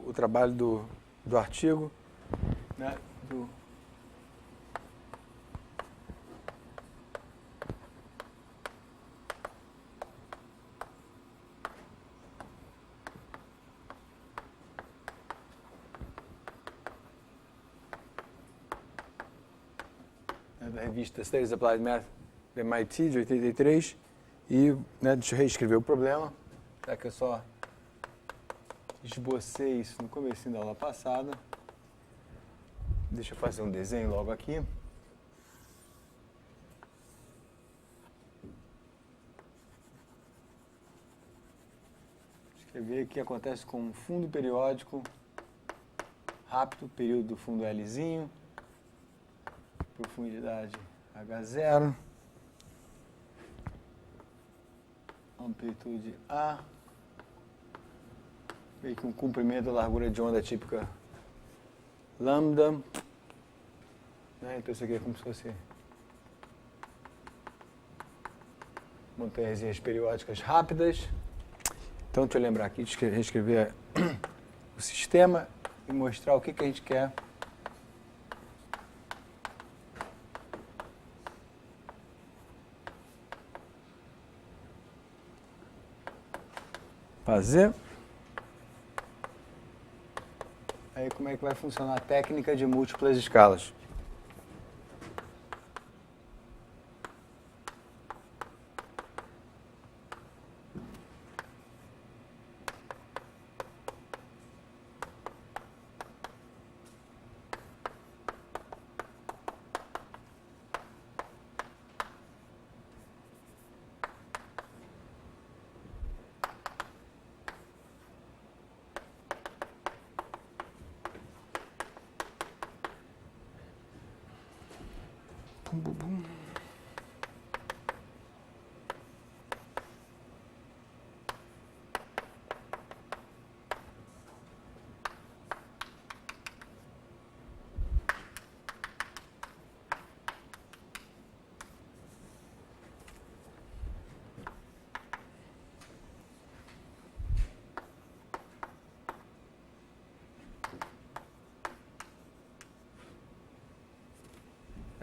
o trabalho do artigo, né, da revista Studies Applied Math do MIT, de 83, e deixa eu reescrever o problema, já que eu só esbocei isso no começo da aula passada. Deixa eu fazer um desenho logo aqui. Escrever o que acontece com um fundo periódico rápido, período do fundo Lzinho, profundidade H0, amplitude A, meio que um comprimento da largura de onda típica lambda, né? Então isso aqui é como se fosse montanhazinhas periódicas rápidas. Então deixa eu lembrar aqui de reescrever o sistema e mostrar o que a gente quer fazer. Aí como é que vai funcionar a técnica de múltiplas escalas?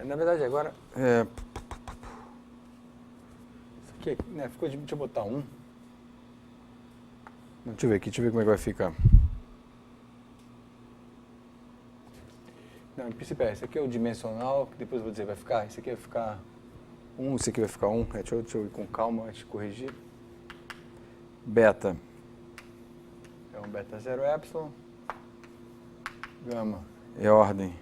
Na verdade, agora, isso aqui, né, ficou de, deixa eu botar 1. Deixa eu ver aqui, deixa eu ver como é que vai ficar. Não, em princípio, esse aqui é o dimensional, que depois eu vou dizer vai ficar, esse aqui vai ficar 1, esse aqui vai ficar 1. Deixa eu ir com calma antes de corrigir. Beta é um beta 0 epsilon. Gama é ordem,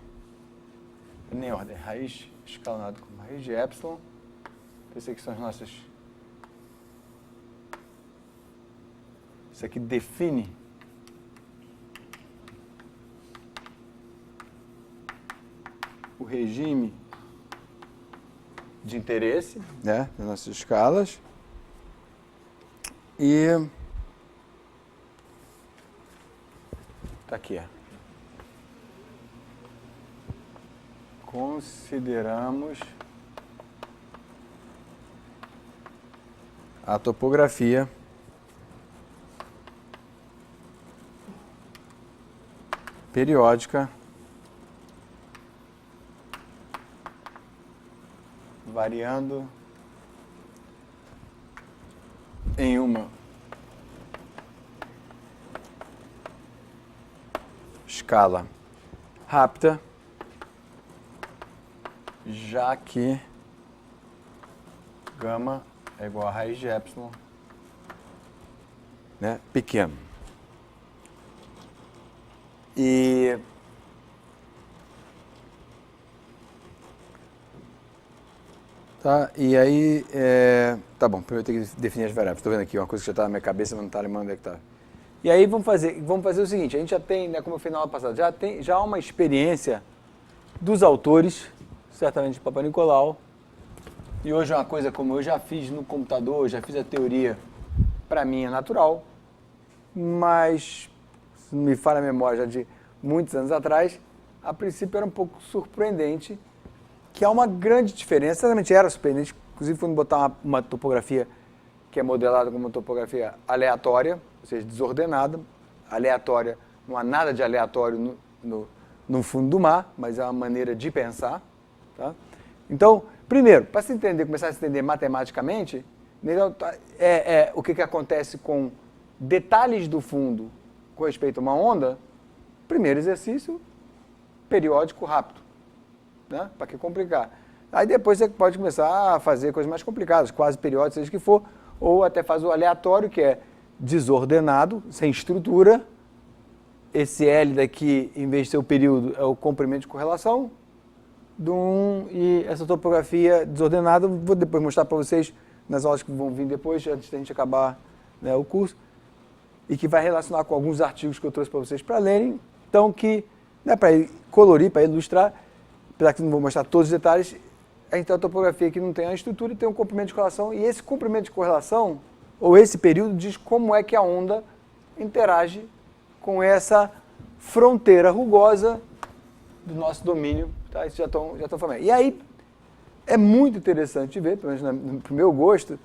nem ordem, raiz escalonado com raiz de epsilon. Esse aqui são as nossas. Isso aqui define o regime de interesse, né, das nossas escalas. E tá aqui. Consideramos a topografia periódica variando em uma escala rápida, já que gama é igual a raiz de epsilon, né, pequeno. E tá, e aí, tá bom, primeiro eu tenho que definir as variáveis. Estou vendo aqui uma coisa que já está na minha cabeça, mas não está lembrando onde é que está. E aí vamos fazer o seguinte, a gente já tem, né, como eu fiz na aula passada, já há uma experiência dos autores, certamente de Papa Nicolau, e hoje é uma coisa como eu já fiz no computador, já fiz a teoria, para mim é natural, mas, se não me falha a memória, já de muitos anos atrás, a princípio era um pouco surpreendente, que há uma grande diferença, certamente era surpreendente, inclusive quando botar uma topografia que é modelada como uma topografia aleatória, ou seja, desordenada, aleatória não há nada de aleatório no fundo do mar, mas é uma maneira de pensar. Tá? Então, primeiro, para se entender, começar a se entender matematicamente, o que acontece com detalhes do fundo com respeito a uma onda. Primeiro exercício, periódico rápido. Né? Para que complicar? Aí depois você pode começar a fazer coisas mais complicadas, quase periódicos, seja o que for, ou até faz o aleatório, que é desordenado, sem estrutura. Esse L daqui, em vez de ser o período, é o comprimento de correlação. E essa topografia desordenada, vou depois mostrar para vocês nas aulas que vão vir depois, antes da gente acabar, né, o curso, e que vai relacionar com alguns artigos que eu trouxe para vocês para lerem. Então, que, né, para colorir, para ilustrar, apesar que não vou mostrar todos os detalhes, a gente tem a topografia que não tem a estrutura e tem um comprimento de correlação, e esse comprimento de correlação, ou esse período, diz como é que a onda interage com essa fronteira rugosa do nosso domínio. Tá? Isso já estão falando. E aí, é muito interessante ver, pelo menos para o meu gosto,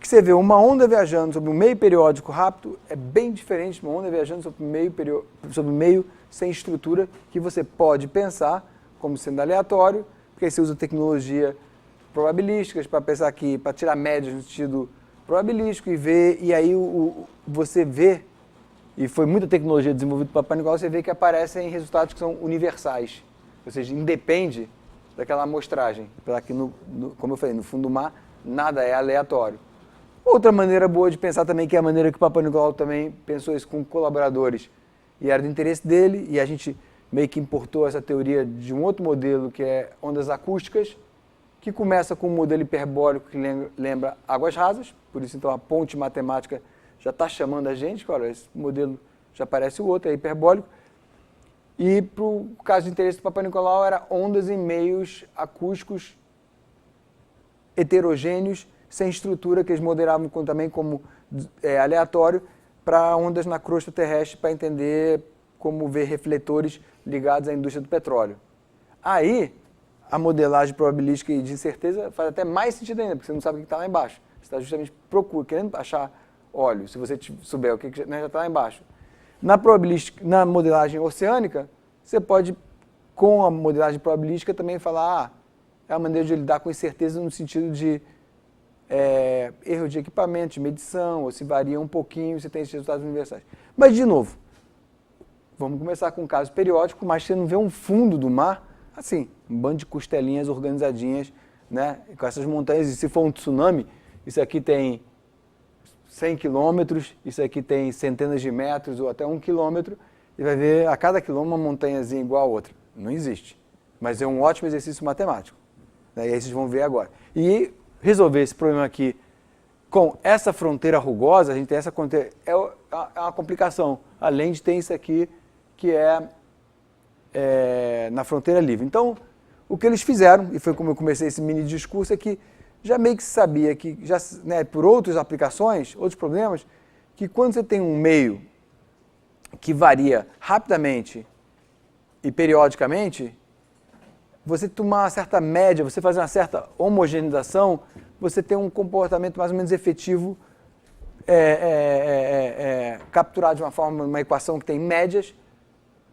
que você vê uma onda viajando sobre um meio periódico rápido é bem diferente de uma onda viajando sobre um meio sem estrutura, que você pode pensar como sendo aleatório, porque aí você usa tecnologia probabilísticas para pensar aqui, para tirar médias no sentido probabilístico e ver, e aí você vê, e foi muita tecnologia desenvolvida por Papai Nicolau, você vê que aparecem resultados que são universais, ou seja, independe daquela amostragem, apesar que, como eu falei, no fundo do mar, nada é aleatório. Outra maneira boa de pensar também, que é a maneira que o Papai Nicolau também pensou isso com colaboradores, e era do interesse dele, e a gente meio que importou essa teoria de um outro modelo, que é ondas acústicas, que começa com um modelo hiperbólico que lembra águas rasas, por isso então a ponte matemática já está chamando a gente, olha, esse modelo já parece o outro, é hiperbólico. E para o caso de interesse do Papai Nicolau era ondas em meios acústicos heterogêneos, sem estrutura, que eles moderavam também como aleatório, para ondas na crosta terrestre, para entender como ver refletores ligados à indústria do petróleo. Aí, a modelagem probabilística e de incerteza faz até mais sentido ainda, porque você não sabe o que está lá embaixo. Você está justamente querendo achar óleo. Se você souber o que já está lá embaixo. Na modelagem oceânica, você pode, com a modelagem probabilística, também falar, é uma maneira de lidar com incerteza no sentido de erro de equipamento, de medição, ou se varia um pouquinho, você tem esses resultados universais. Mas, de novo, vamos começar com um caso periódico, mas você não vê um fundo do mar, assim, um bando de costelinhas organizadinhas, né, com essas montanhas, e se for um tsunami, isso aqui tem 100 quilômetros, isso aqui tem centenas de metros ou até 1 quilômetro, e vai ver a cada quilômetro uma montanhazinha igual a outra. Não existe. Mas é um ótimo exercício matemático. Né, e aí vocês vão ver agora. E resolver esse problema aqui com essa fronteira rugosa, a gente tem essa fronteira, é uma complicação, além de ter isso aqui, que na fronteira livre. Então, o que eles fizeram, e foi como eu comecei esse mini discurso, é que já meio que se sabia que, já, né, por outras aplicações, outros problemas, que quando você tem um meio que varia rapidamente e periodicamente, você tomar uma certa média, você fazer uma certa homogeneização, você tem um comportamento mais ou menos efetivo, capturado de uma forma, uma equação que tem médias,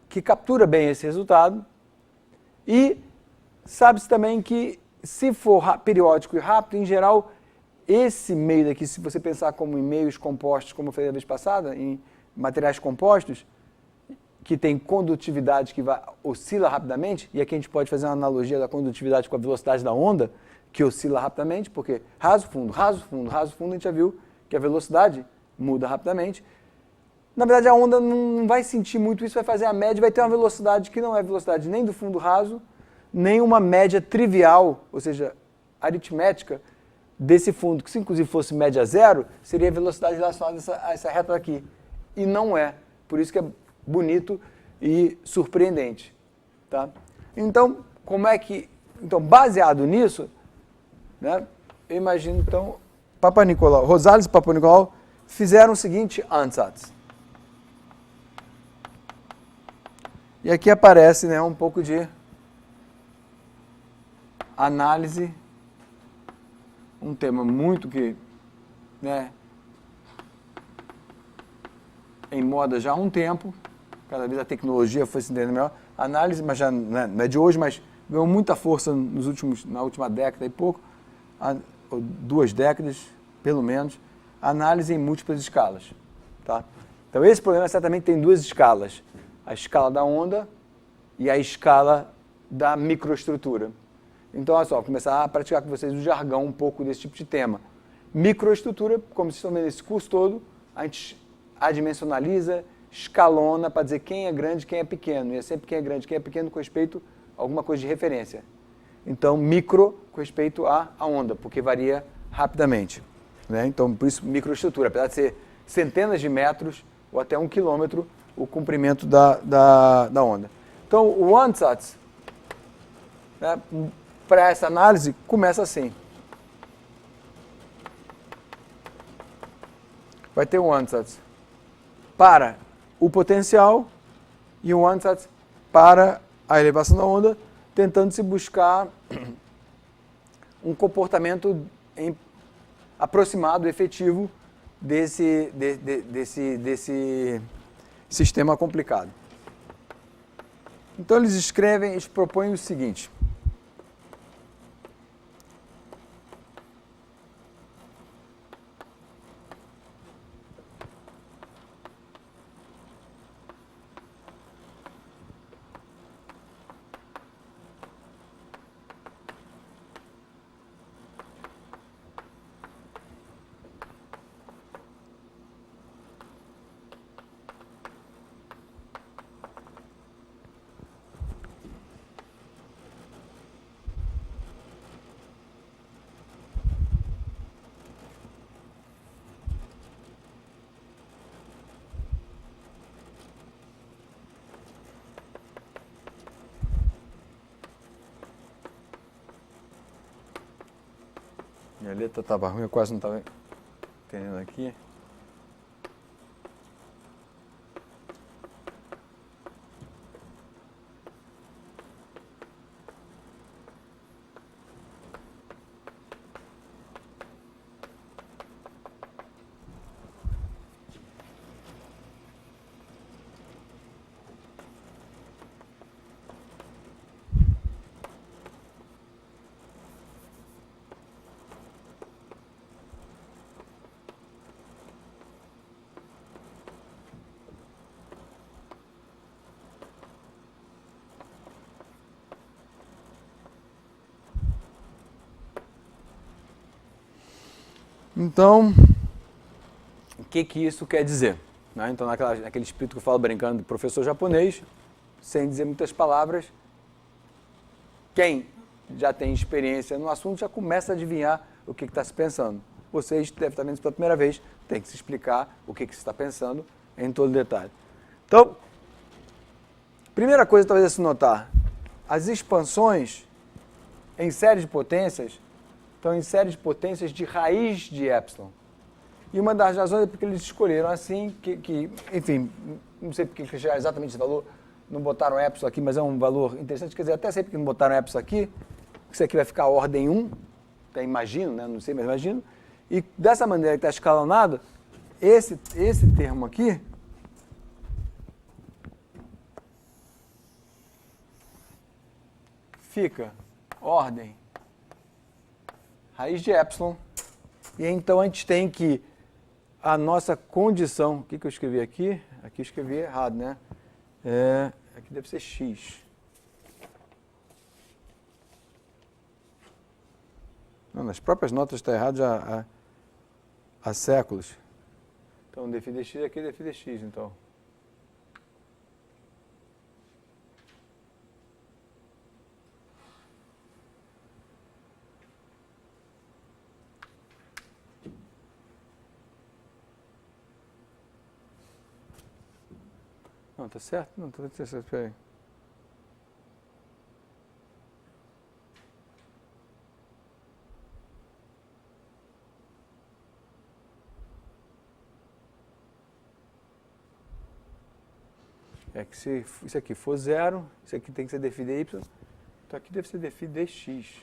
que captura bem esse resultado. E sabe-se também que, se for periódico e rápido, em geral, esse meio daqui, se você pensar como em meios compostos, como eu falei a vez passada, em materiais compostos, que tem condutividade que oscila rapidamente, e aqui a gente pode fazer uma analogia da condutividade com a velocidade da onda, que oscila rapidamente, porque raso, fundo, raso, fundo, raso, fundo, a gente já viu que a velocidade muda rapidamente. Na verdade, a onda não vai sentir muito isso, vai fazer a média, vai ter uma velocidade que não é velocidade nem do fundo raso, nem uma média trivial, ou seja, aritmética, desse fundo, que se inclusive fosse média zero, seria a velocidade relacionada a essa reta aqui. E não é. Por isso que é bonito e surpreendente. Tá? Então, baseado nisso, né, eu imagino, então, Papai Nicolau, Rosales e Papai Nicolau fizeram o seguinte ansatz. E aqui aparece, né, um pouco de análise, um tema muito que, né, em moda já há um tempo, cada vez a tecnologia foi se entendendo melhor. A análise, mas já não é de hoje, mas ganhou muita força na última década e pouco, ou 2 décadas, pelo menos, a análise em múltiplas escalas. Tá? Então esse problema certamente tem 2 escalas, a escala da onda e a escala da microestrutura. Então, olha só, vou começar a praticar com vocês o jargão um pouco desse tipo de tema. Microestrutura, como vocês estão vendo nesse curso todo, a gente adimensionaliza, escalona para dizer quem é grande e quem é pequeno. E é sempre quem é grande e quem é pequeno com respeito a alguma coisa de referência. Então, micro com respeito à onda, porque varia rapidamente. Né? Então, por isso, microestrutura. Apesar de ser centenas de metros ou até 1 quilômetro o comprimento da onda. Então, o ansatz, né, para essa análise, começa assim. Vai ter um ansatz para o potencial e um ansatz para a elevação da onda, tentando se buscar um comportamento aproximado, efetivo desse sistema complicado. Então eles propõem o seguinte. Minha letra estava ruim, eu quase não estava entendendo aqui. Então, o que isso quer dizer? Né? Então, naquele espírito que eu falo brincando do professor japonês, sem dizer muitas palavras, quem já tem experiência no assunto já começa a adivinhar o que está se pensando. Vocês devem estar vendo isso pela primeira vez, tem que se explicar o que se está pensando em todo detalhe. Então, primeira coisa talvez a se notar, as expansões em série de potências estão em série de potências de raiz de epsilon. E uma das razões é porque eles escolheram assim, enfim, não sei porque eles chegaram exatamente esse valor, não botaram epsilon aqui, mas é um valor interessante, quer dizer, até sei porque não botaram epsilon aqui, isso aqui vai ficar a ordem 1, até imagino, né? Não sei, mas imagino, e dessa maneira que está escalonado, esse termo aqui, fica ordem raiz de epsilon, e então a gente tem que a nossa condição, o que eu escrevi aqui? Aqui eu escrevi errado, né? Aqui deve ser x. Não, nas próprias notas está errado já há séculos. Então, dφ dx aqui é dφ dx, então. Não, tá certo? Não, tá certo, espera aí. É que se isso aqui for 0, isso aqui tem que ser dφ dy, então aqui deve ser dφ dx.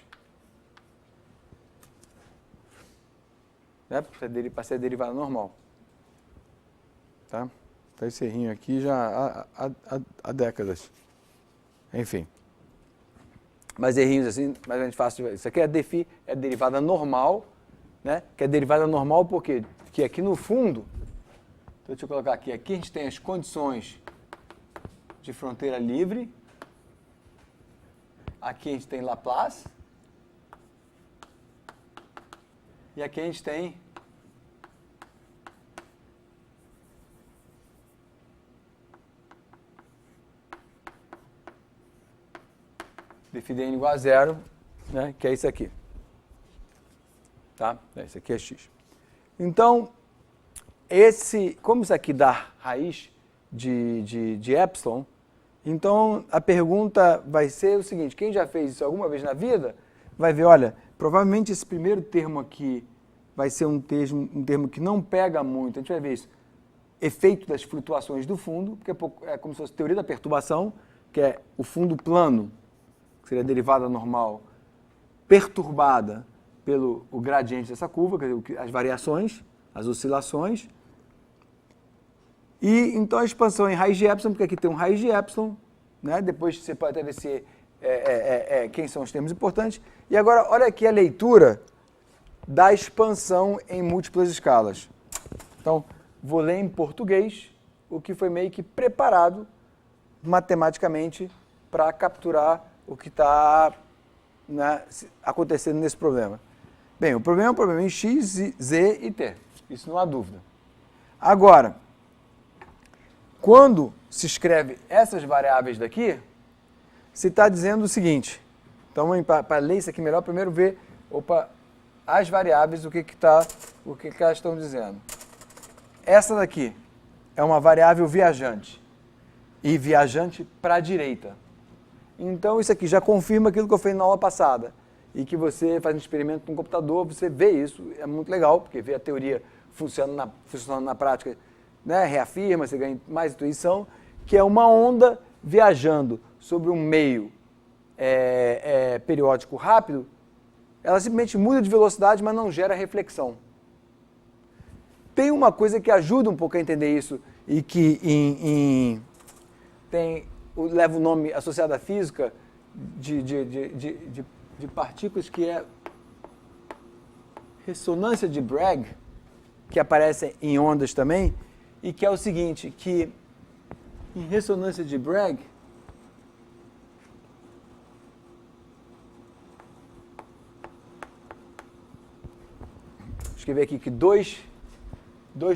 Né? Para ser derivada normal. Tá? Então Tá esse errinho aqui já há décadas. Enfim. Mas errinhos assim, mais ou menos fácil de ver. Isso aqui é derivada normal, né? Que é derivada normal porque que aqui no fundo, então deixa eu colocar aqui a gente tem as condições de fronteira livre. Aqui a gente tem Laplace. E aqui a gente tem dφdn igual a zero, né, que é isso aqui. Tá? Isso aqui é x. Então, como isso aqui dá raiz de epsilon, então a pergunta vai ser o seguinte: quem já fez isso alguma vez na vida, vai ver, olha, provavelmente esse primeiro termo aqui vai ser um termo que não pega muito, a gente vai ver isso, efeito das flutuações do fundo, porque é como se fosse teoria da perturbação, que é o fundo plano, que seria a derivada normal, perturbada pelo o gradiente dessa curva, quer dizer, as variações, as oscilações. E então a expansão em raiz de epsilon, porque aqui tem um raiz de epsilon, né? Depois você pode até ver se quem são os termos importantes. E agora, olha aqui a leitura da expansão em múltiplas escalas. Então, vou ler em português o que foi meio que preparado matematicamente para capturar o que está, né, acontecendo nesse problema. Bem, o problema é um problema em x, z e t. Isso não há dúvida. Agora, quando se escreve essas variáveis daqui, se está dizendo o seguinte. Então, para ler isso aqui melhor, primeiro ver as variáveis, o que elas estão dizendo. Essa daqui é uma variável viajante. E viajante para a direita. Então, isso aqui já confirma aquilo que eu fiz na aula passada. E que você faz um experimento no computador, você vê isso, é muito legal, porque vê a teoria funcionando na prática, né, reafirma, você ganha mais intuição, que é uma onda viajando sobre um meio periódico rápido, ela simplesmente muda de velocidade, mas não gera reflexão. Tem uma coisa que ajuda um pouco a entender isso, e que leva o nome associado à física de partículas, que é ressonância de Bragg, que aparece em ondas também, e que é o seguinte, que em ressonância de Bragg, escrever aqui que 2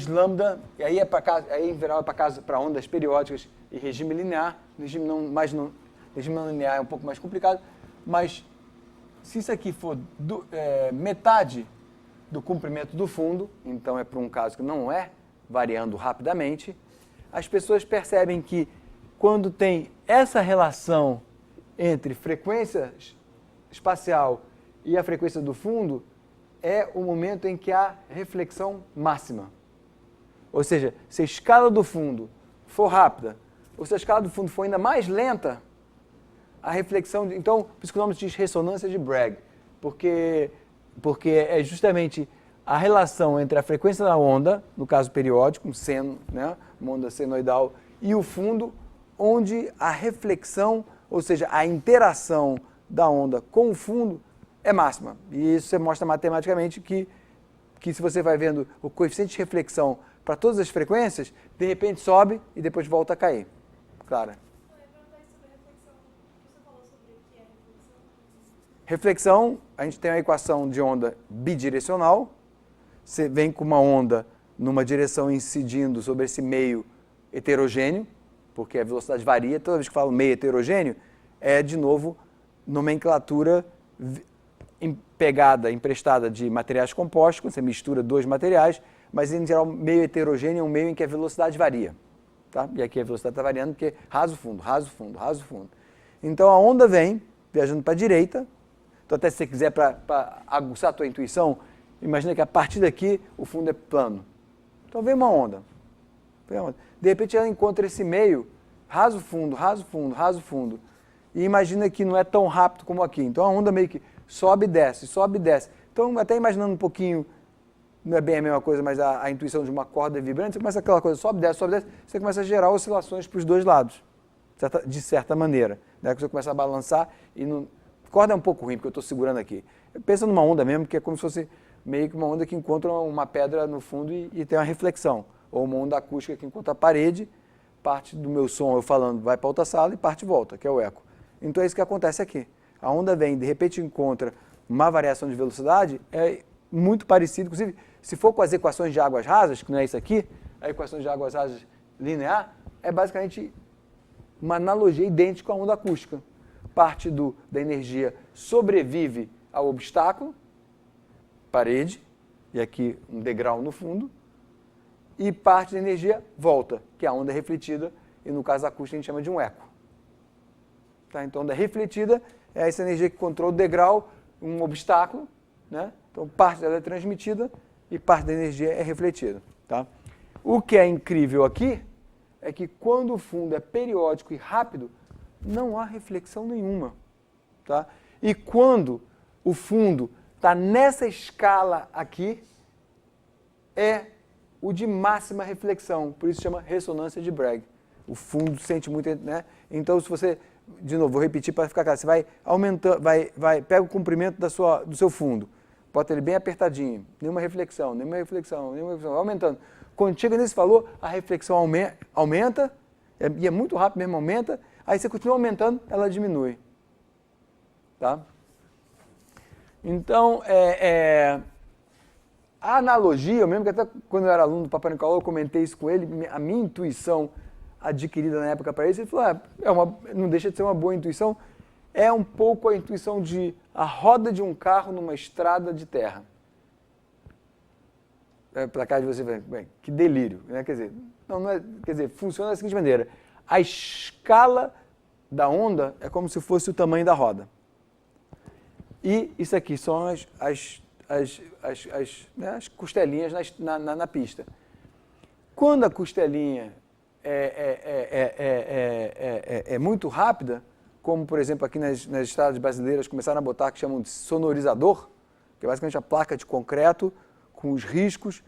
lambda, e aí em geral é para ondas periódicas e regime linear. Regime não linear é um pouco mais complicado, mas se isso aqui for metade do comprimento do fundo, então é para um caso que não é variando rapidamente, as pessoas percebem que quando tem essa relação entre frequência espacial e a frequência do fundo, é o momento em que há reflexão máxima. Ou seja, se a escala do fundo for rápida, ou se a escala do fundo for ainda mais lenta, a reflexão... Então, por isso que o nome se diz ressonância de Bragg, porque é justamente a relação entre a frequência da onda, no caso periódico, um seno, né, uma onda senoidal, e o fundo, onde a reflexão, ou seja, a interação da onda com o fundo, é máxima. E isso você mostra matematicamente que se você vai vendo o coeficiente de reflexão para todas as frequências, de repente sobe e depois volta a cair. Clara? Reflexão, a gente tem uma equação de onda bidirecional. Você vem com uma onda numa direção incidindo sobre esse meio heterogêneo, porque a velocidade varia. Toda vez que falo meio heterogêneo, é, de novo, nomenclatura emprestada de materiais compostos, quando você mistura dois materiais, mas em geral meio heterogêneo é um meio em que a velocidade varia. Tá? E aqui a velocidade está variando porque raso fundo, raso fundo, raso fundo. Então a onda vem viajando para a direita. Então até se você quiser, para aguçar a tua intuição, imagina que a partir daqui o fundo é plano. Então vem uma onda. De repente ela encontra esse meio, raso fundo, raso fundo, raso fundo. E imagina que não é tão rápido como aqui. Então a onda meio que sobe e desce, sobe e desce. Então até imaginando um pouquinho não é bem a mesma coisa, mas a intuição de uma corda vibrante, você começa aquela coisa, sobe, desce, você começa a gerar oscilações para os dois lados, de certa maneira. Né? Que você começa a balançar e não... Corda é um pouco ruim, porque eu estou segurando aqui. Pensa numa onda mesmo, que é como se fosse meio que uma onda que encontra uma pedra no fundo e tem uma reflexão. Ou uma onda acústica que encontra a parede, parte do meu som eu falando vai para outra sala e parte volta, que é o eco. Então é isso que acontece aqui. A onda vem, de repente encontra uma variação de velocidade, é muito parecido, inclusive, se for com as equações de águas rasas, que não é isso aqui, a equação de águas rasas linear, é basicamente uma analogia idêntica à onda acústica. Parte da energia sobrevive ao obstáculo, parede, e aqui um degrau no fundo, e parte da energia volta, que é a onda refletida, e no caso acústica a gente chama de um eco. Tá? Então, a onda refletida é essa energia que controla o degrau, um obstáculo, né? Então parte dela é transmitida e parte da energia é refletida. Tá? O que é incrível aqui é que quando o fundo é periódico e rápido, não há reflexão nenhuma. Tá? E quando o fundo está nessa escala aqui, é o de máxima reflexão, por isso chama ressonância de Bragg. O fundo sente muito, né? Então, se você, de novo, vou repetir para ficar claro, você vai aumentando, pega o comprimento do seu fundo, bota ele bem apertadinho, nenhuma reflexão, aumentando. Quando chega nesse valor, a reflexão aumenta, e é muito rápido mesmo, aumenta, aí você continua aumentando, ela diminui. Tá? Então, a analogia, eu mesmo que até quando eu era aluno do Papai Nicolau, eu comentei isso com ele, a minha intuição adquirida na época para isso, ele falou, não deixa de ser uma boa intuição, é um pouco a intuição de a roda de um carro numa estrada de terra. Para cá de você, bem, que delírio, né? Quer dizer, funciona da seguinte maneira, a escala da onda é como se fosse o tamanho da roda. E isso aqui são as costelinhas na pista. Quando a costelinha é muito rápida, como por exemplo aqui nas estradas brasileiras começaram a botar que chamam de sonorizador, que é basicamente a placa de concreto com os riscos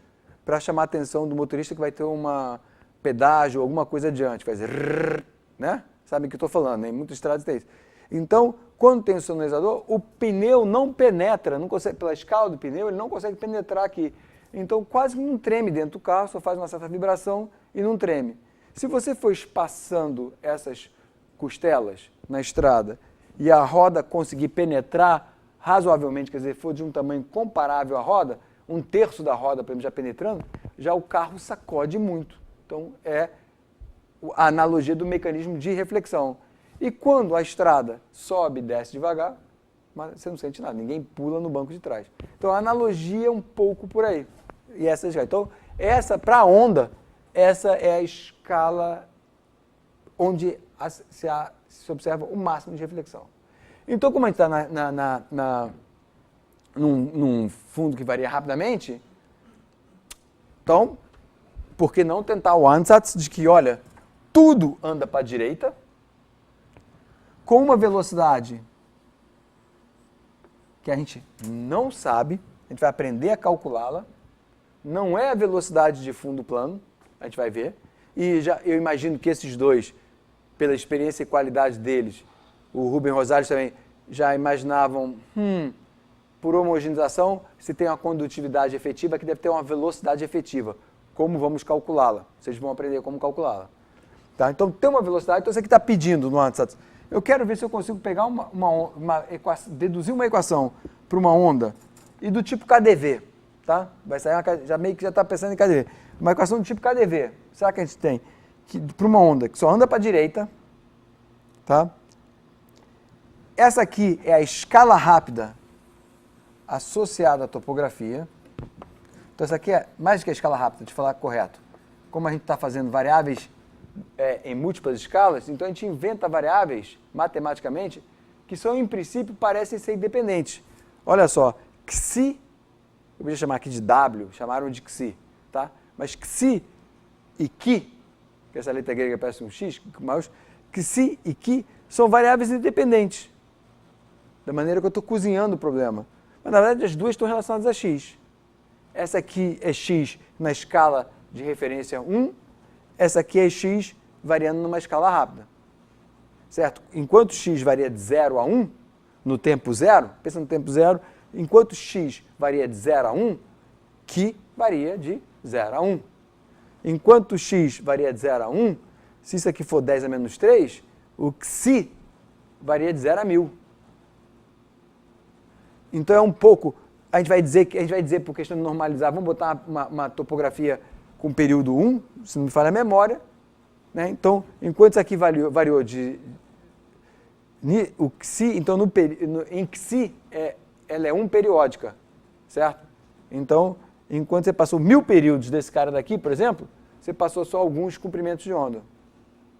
para chamar a atenção do motorista que vai ter uma pedágio, alguma coisa adiante, faz rrr, né? Sabe o que eu estou falando, né? Em muitas estradas tem isso. Então, quando tem o sonorizador, o pneu não penetra, não consegue, pela escala do pneu, ele não consegue penetrar aqui. Então, quase que não treme dentro do carro, só faz uma certa vibração e não treme. Se você for espaçando essas costelas na estrada e a roda conseguir penetrar razoavelmente, quer dizer, for de um tamanho comparável à roda, um terço da roda, por exemplo, já penetrando, já o carro sacode muito. Então, é a analogia do mecanismo de reflexão. E quando a estrada sobe e desce devagar, mas você não sente nada, ninguém pula no banco de trás. Então a analogia é um pouco por aí. E então, para a onda, essa é a escala onde se observa o máximo de reflexão. Então, como a gente está num fundo que varia rapidamente, então, por que não tentar o ansatz de que, olha, tudo anda para a direita, com uma velocidade que a gente não sabe, a gente vai aprender a calculá-la, não é a velocidade de fundo plano, a gente vai ver, e eu imagino que esses dois, pela experiência e qualidade deles, o Rubem Rosales também já imaginavam, por homogeneização, se tem uma condutividade efetiva, que deve ter uma velocidade efetiva. Como vamos calculá-la? Vocês vão aprender como calculá-la. Tá? Então, tem uma velocidade, então você que está pedindo no ansatz. Eu quero ver se eu consigo pegar deduzir uma equação para uma onda e do tipo KdV. Tá? Vai sair já meio que já está pensando em KdV. Uma equação do tipo KdV. Será que a gente tem para uma onda que só anda para a direita? Tá? Essa aqui é a escala rápida associada à topografia. Então, essa aqui é mais que a escala rápida, de falar correto. Como a gente está fazendo variáveis em múltiplas escalas, então a gente inventa variáveis, matematicamente, que são, em princípio, parecem ser independentes. Olha só, xi, eu podia chamar aqui de W, chamaram de xi, tá? Mas xi e ki, que essa letra grega parece um x, mas xi e ki são variáveis independentes, da maneira que eu estou cozinhando o problema. Mas, na verdade, as duas estão relacionadas a x. essa aqui é x na escala de referência 1, essa aqui é x variando numa escala rápida. Certo? Enquanto x varia de 0 a 1, no tempo zero, pensa no tempo zero, enquanto x varia de 0 a 1, que varia de 0 a 1. Enquanto x varia de 0 a 1, se isso aqui for 10 a menos 3, o xi varia de 0 a 1000. Então é um pouco, a gente vai dizer por questão de normalizar, vamos botar uma topografia com período 1, se não me falha a memória, né? Então, enquanto isso aqui variou de o xi, então em xi ela é 1 periódica, certo? Então, enquanto você passou 1000 períodos desse cara daqui, por exemplo, você passou só alguns comprimentos de onda,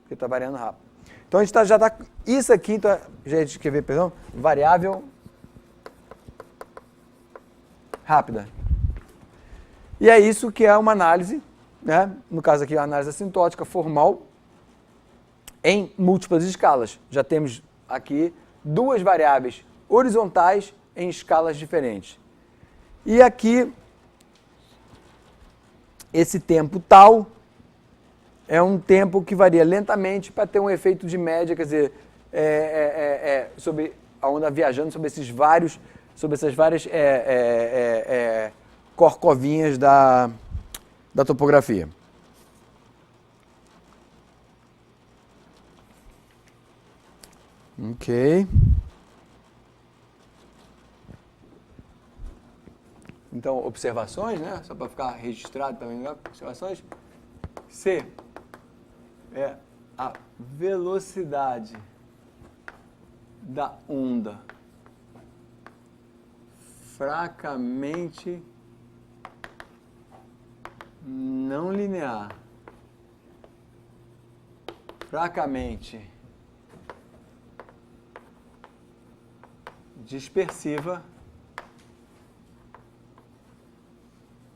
porque está variando rápido. Então, a gente já está... Isso aqui, então, gente, quer ver, perdão? Variável rápida. E é isso que é uma análise, né? No caso aqui, a análise assintótica formal em múltiplas escalas. Já temos aqui duas variáveis horizontais em escalas diferentes. E aqui, esse tempo tal é um tempo que varia lentamente para ter um efeito de média, quer dizer, sobre a onda viajando sobre essas várias corcovinhas da topografia. Ok. Então, observações, né? Só para ficar registrado também, né? Observações. C é a velocidade da onda fracamente não linear. Fracamente dispersiva,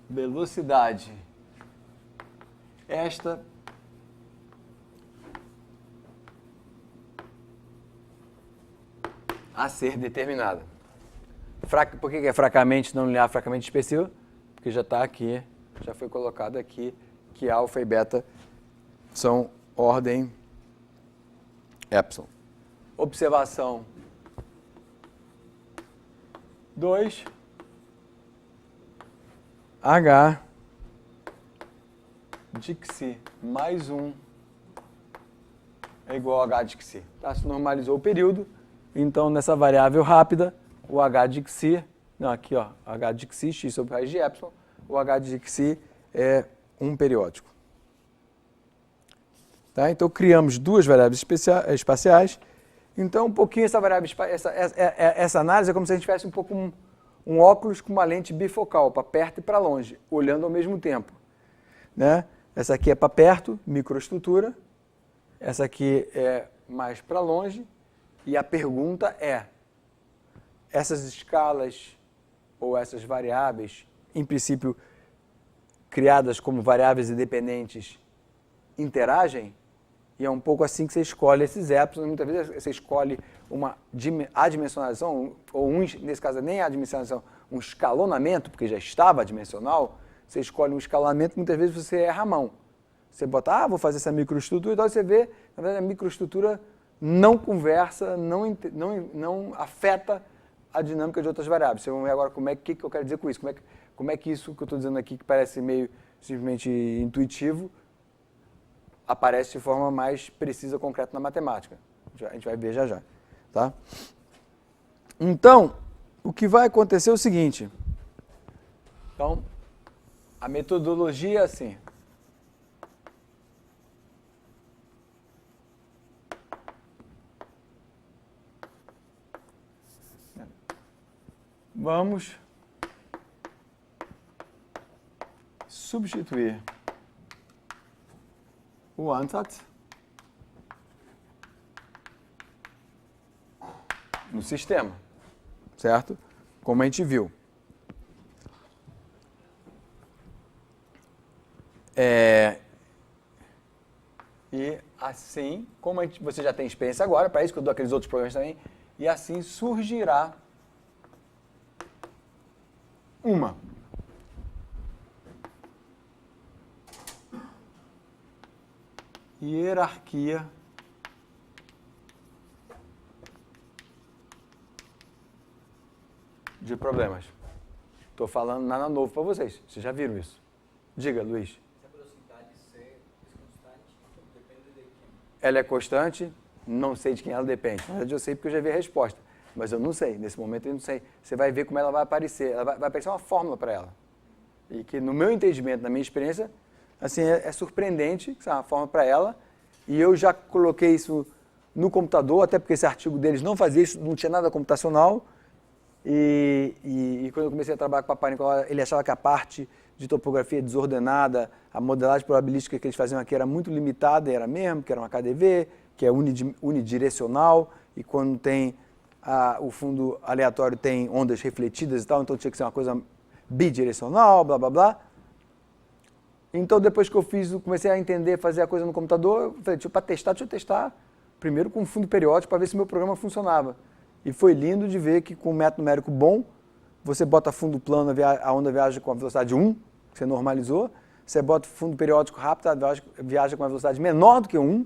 velocidade esta a ser determinada. Por que é fracamente não linear, fracamente dispersiva? Porque já está aqui, já foi colocado aqui que alfa e beta são ordem epsilon. Observação 2, H de xi mais 1 é igual a H de xi. Tá? Se normalizou o período, então nessa variável rápida, o H de xi, não, aqui ó, H de xi, x sobre raiz de epsilon, o H de xi é um periódico. Tá? Então criamos duas variáveis espaciais. Então um pouquinho essa análise é como se a gente tivesse um pouco um óculos com uma lente bifocal, para perto e para longe, olhando ao mesmo tempo. Né? Essa aqui é para perto, microestrutura. Essa aqui é mais para longe. E a pergunta é, essas escalas ou essas variáveis, em princípio criadas como variáveis independentes, interagem? E é um pouco assim que você escolhe esses épsilon. Muitas vezes você escolhe uma adimensionalização, ou nesse caso nem adimensionalização, um escalonamento, porque já estava adimensional. Você escolhe um escalonamento, muitas vezes você erra a mão. Você bota, vou fazer essa microestrutura, então você vê, na verdade, a microestrutura não conversa, não afeta a dinâmica de outras variáveis. Você vai ver agora o que eu quero dizer com isso. Como é que isso que eu estou dizendo aqui, que parece meio simplesmente intuitivo, aparece de forma mais precisa, concreta na matemática. A gente vai ver já já. Tá? Então, o que vai acontecer é o seguinte. Então, a metodologia é assim. Vamos substituir o ansatz no sistema, certo? Como a gente viu. E assim, como você já tem experiência agora, para isso que eu dou aqueles outros programas também, e assim surgirá uma hierarquia de problemas. Estou falando nada novo para vocês. Vocês já viram isso? Diga, Luiz. Se a velocidade C é constante, depende de quem? Ela é constante, não sei de quem ela depende. Na verdade, eu sei porque eu já vi a resposta. Mas eu não sei. Nesse momento, eu não sei. Você vai ver como ela vai aparecer. Ela vai aparecer uma fórmula para ela. E que, no meu entendimento, na minha experiência, assim, é surpreendente que é uma fórmula para ela. E eu já coloquei isso no computador, até porque esse artigo deles não fazia isso, não tinha nada computacional. E quando eu comecei a trabalhar com o Papai Nicolau, ele achava que a parte de topografia desordenada, a modelagem probabilística que eles faziam aqui era muito limitada, e era mesmo, que era uma KDV, que é unidirecional, e quando tem o fundo aleatório tem ondas refletidas e tal, então tinha que ser uma coisa bidirecional, blá, blá, blá. Então, depois que eu comecei a entender, fazer a coisa no computador, eu falei, deixa eu testar primeiro com fundo periódico para ver se meu programa funcionava. E foi lindo de ver que com um método numérico bom, você bota fundo plano, a onda viaja com a velocidade 1, que você normalizou. Você bota fundo periódico rápido, a viaja com uma velocidade menor do que 1,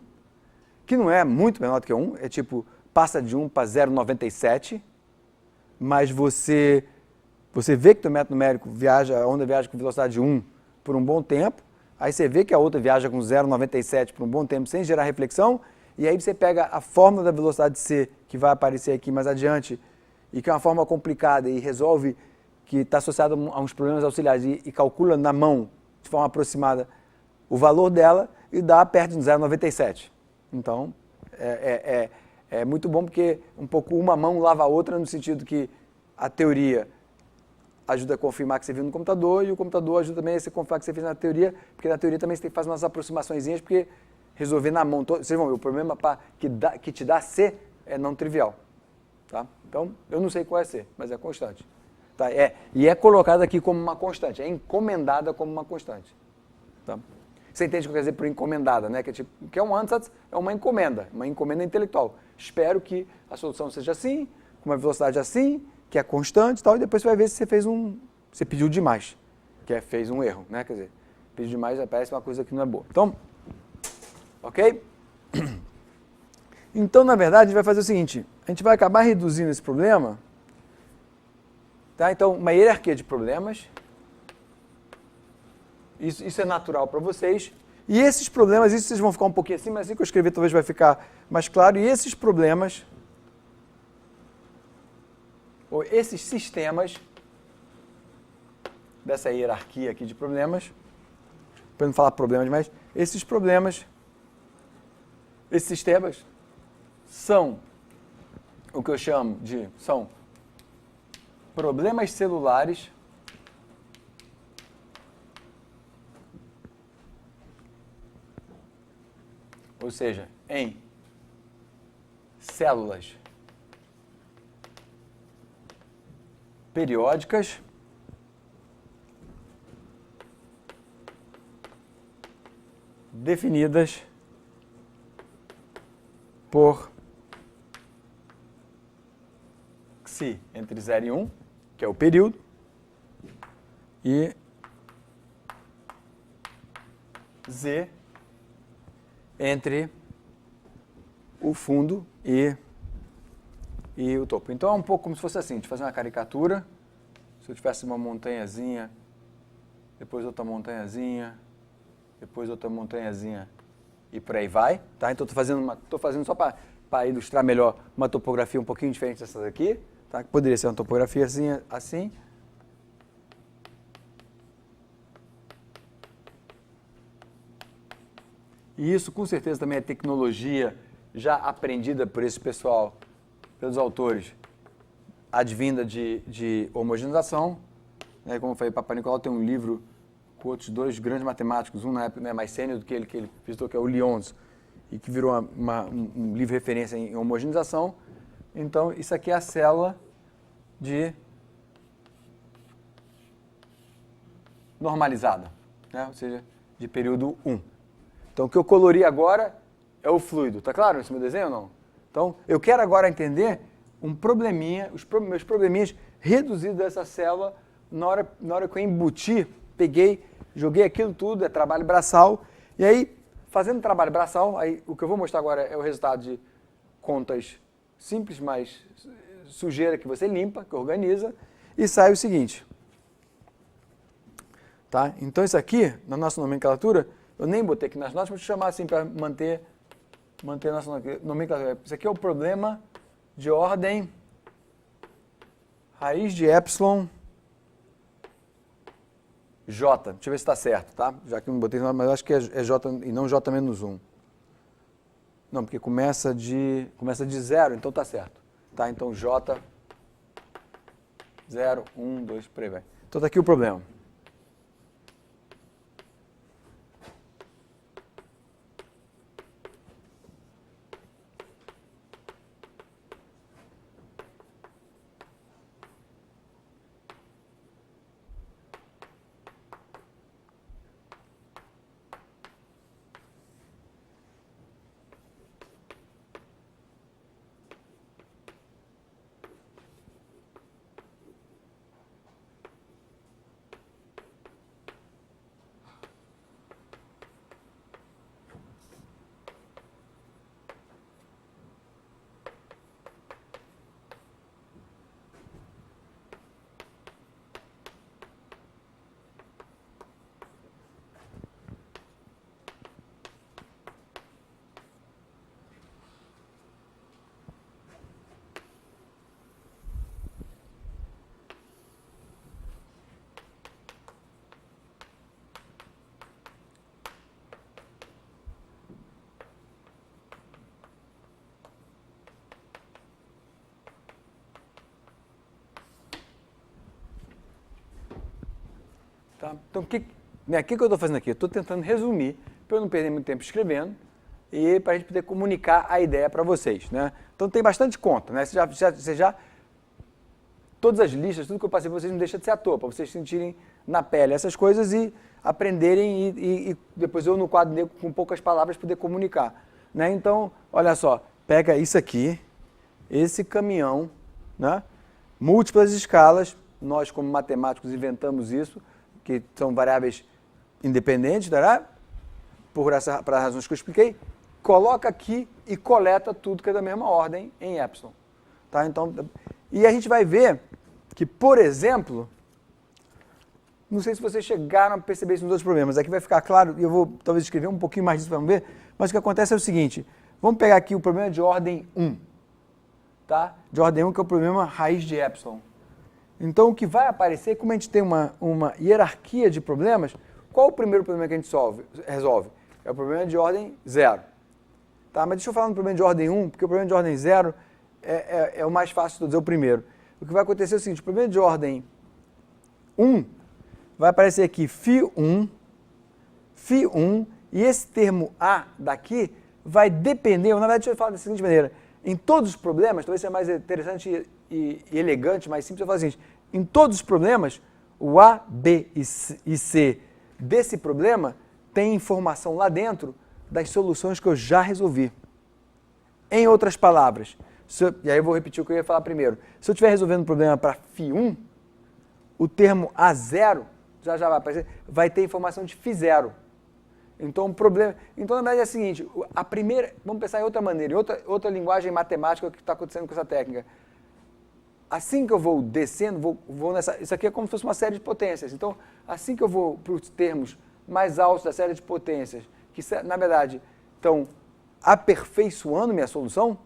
que não é muito menor do que 1, é tipo, passa de 1 para 0,97, mas você vê que o método numérico a onda viaja com velocidade 1 por um bom tempo, aí você vê que a outra viaja com 0,97 por um bom tempo sem gerar reflexão, e aí você pega a fórmula da velocidade C, que vai aparecer aqui mais adiante, e que é uma fórmula complicada e resolve, que está associada a uns problemas auxiliares, e calcula na mão, de forma aproximada, o valor dela e dá perto de 0,97. Então, é muito bom porque um pouco uma mão lava a outra, no sentido que a teoria ajuda a confirmar que você viu no computador e o computador ajuda também a você confirmar que você fez na teoria, porque na teoria também você tem que fazer umas aproximaçõezinhas, porque resolver na mão, vocês vão ver, o problema que te dá C é não trivial. Tá? Então, eu não sei qual é C, mas é constante. Tá? E é colocada aqui como uma constante, é encomendada como uma constante. Tá? Você entende o que eu quero dizer por encomendada, né? Que é um ansatz, é uma encomenda intelectual. Espero que a solução seja assim, com uma velocidade assim, que é constante e tal, e depois você vai ver se você pediu demais, fez um erro, né? Quer dizer, pediu demais, aparece uma coisa que não é boa. Então, ok? Então, na verdade, a gente vai fazer o seguinte, a gente vai acabar reduzindo esse problema, tá? Então, uma hierarquia de problemas, isso é natural para vocês, e esses problemas, isso vocês vão ficar um pouquinho assim, mas assim que eu escrever talvez vai ficar mais claro, e esses problemas, ou esses sistemas, dessa hierarquia aqui de problemas, para não falar problemas, mas esses problemas, esses sistemas são o que eu chamo são problemas celulares ou seja, em células periódicas definidas por xi entre 0 e 1, que é o período, e z entre o fundo e o topo. Então é um pouco como se fosse assim, de fazer uma caricatura, se eu tivesse uma montanhazinha, depois outra montanhazinha, depois outra montanhazinha e por aí vai, tá? Então estou fazendo só para ilustrar melhor uma topografia um pouquinho diferente dessa daqui, tá? Que poderia ser uma topografia assim. E isso com certeza também é tecnologia já aprendida por esse pessoal, pelos autores, advinda de homogeneização, né? Como eu falei, Papai Nicolau tem um livro com outros dois grandes matemáticos, um na época, né, mais sênior do que ele visitou, que é o Lyons, e que virou um livro de referência em homogeneização. Então, isso aqui é a célula normalizada, né? Ou seja, de período 1. Então, o que eu colori agora é o fluido. Está claro esse meu desenho ou não? Então, eu quero agora entender um probleminha, meus probleminhas reduzidos dessa célula na hora que eu embuti, joguei aquilo tudo, é trabalho braçal, e aí fazendo trabalho braçal, aí o que eu vou mostrar agora é o resultado de contas simples, mas sujeira que você limpa, que organiza, e sai o seguinte. Tá? Então isso aqui, na nossa nomenclatura, eu nem botei aqui nas notas, mas vou chamar assim para manter a nossa nomenclatura. Isso aqui é o problema de ordem raiz de epsilon J. Deixa eu ver se está certo, tá? Já que eu não botei, mas eu acho que é J e não J menos 1. Não, porque começa de 0, então está certo. Tá? Então J 0, 1, 2, por aí vai. Então está aqui o problema. Tá? Então, o que eu estou fazendo aqui? Eu estou tentando resumir, para eu não perder muito tempo escrevendo, e para a gente poder comunicar a ideia para vocês. Né? Então, tem bastante conta. Né? Todas as listas, tudo que eu passei para vocês não deixa de ser à toa, para vocês sentirem na pele essas coisas e aprenderem e depois eu no quadro negro, com poucas palavras, poder comunicar. Né? Então, olha só, pega isso aqui, esse caminhão, né? Múltiplas escalas, nós como matemáticos inventamos isso, que são variáveis independentes, tá? Para as razões que eu expliquei, coloca aqui e coleta tudo que é da mesma ordem em epsilon. Tá? Então, e a gente vai ver que, por exemplo, não sei se vocês chegaram a perceber isso nos outros problemas, aqui vai ficar claro, e eu vou talvez escrever um pouquinho mais disso para ver, mas o que acontece é o seguinte, vamos pegar aqui o problema de ordem 1, tá? De ordem 1, que é o problema raiz de epsilon. Então, o que vai aparecer, como a gente tem uma hierarquia de problemas, qual o primeiro problema que a gente resolve? É o problema de ordem 0. Tá? Mas deixa eu falar no problema de ordem 1, porque o problema de ordem 0 é o mais fácil de todos, é o primeiro. O que vai acontecer é o seguinte, o problema de ordem 1 vai aparecer aqui φ1, e esse termo A daqui vai depender, na verdade, deixa eu falar da seguinte maneira, em todos os problemas, talvez seja mais interessante e elegante, mais simples, eu falo o seguinte, em todos os problemas, o A, B e C desse problema tem informação lá dentro das soluções que eu já resolvi. Em outras palavras, e aí eu vou repetir o que eu ia falar primeiro, se eu estiver resolvendo um problema para φ1, o termo A0, já vai aparecer, vai ter informação de φ0. Então, o problema. Então, na verdade, é o seguinte: a primeira. Vamos pensar em outra maneira, em outra linguagem matemática que está acontecendo com essa técnica. Assim que eu vou descendo, vou nessa. Isso aqui é como se fosse uma série de potências. Então, assim que eu vou para os termos mais altos da série de potências, que na verdade estão aperfeiçoando minha solução,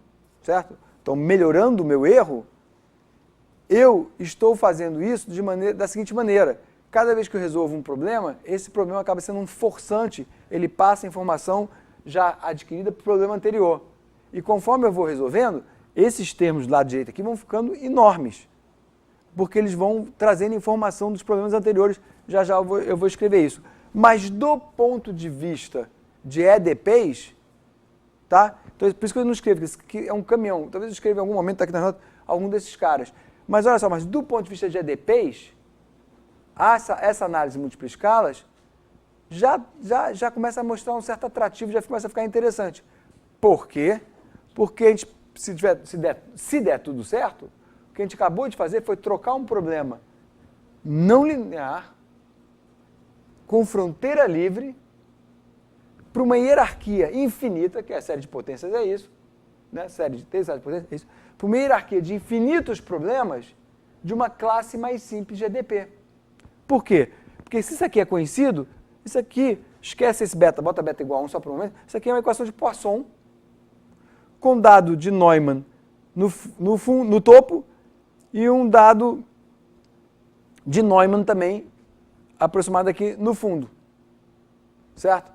certo? Estão melhorando o meu erro, eu estou fazendo isso da seguinte maneira. Cada vez que eu resolvo um problema, esse problema acaba sendo um forçante, ele passa a informação já adquirida para o problema anterior. E conforme eu vou resolvendo, esses termos do lado direito aqui vão ficando enormes, porque eles vão trazendo informação dos problemas anteriores, já eu vou escrever isso. Mas do ponto de vista de EDPs, tá? Então, por isso que eu não escrevo, isso aqui é um caminhão, talvez eu escreva em algum momento, está aqui na nota, algum desses caras. Mas olha só, mas do ponto de vista de EDPs, essa análise de múltiplas escalas já começa a mostrar um certo atrativo, já começa a ficar interessante. Por quê? Porque a gente, se der tudo certo, o que a gente acabou de fazer foi trocar um problema não linear, com fronteira livre, para uma hierarquia infinita, que é a série de potências, é isso, né? Série de potências, é isso, para uma hierarquia de infinitos problemas de uma classe mais simples de EDP. Por quê? Porque se isso aqui é conhecido, isso aqui, esquece esse beta, bota beta igual a 1 só para um momento, isso aqui é uma equação de Poisson com dado de Neumann no topo e um dado de Neumann também aproximado aqui no fundo, certo?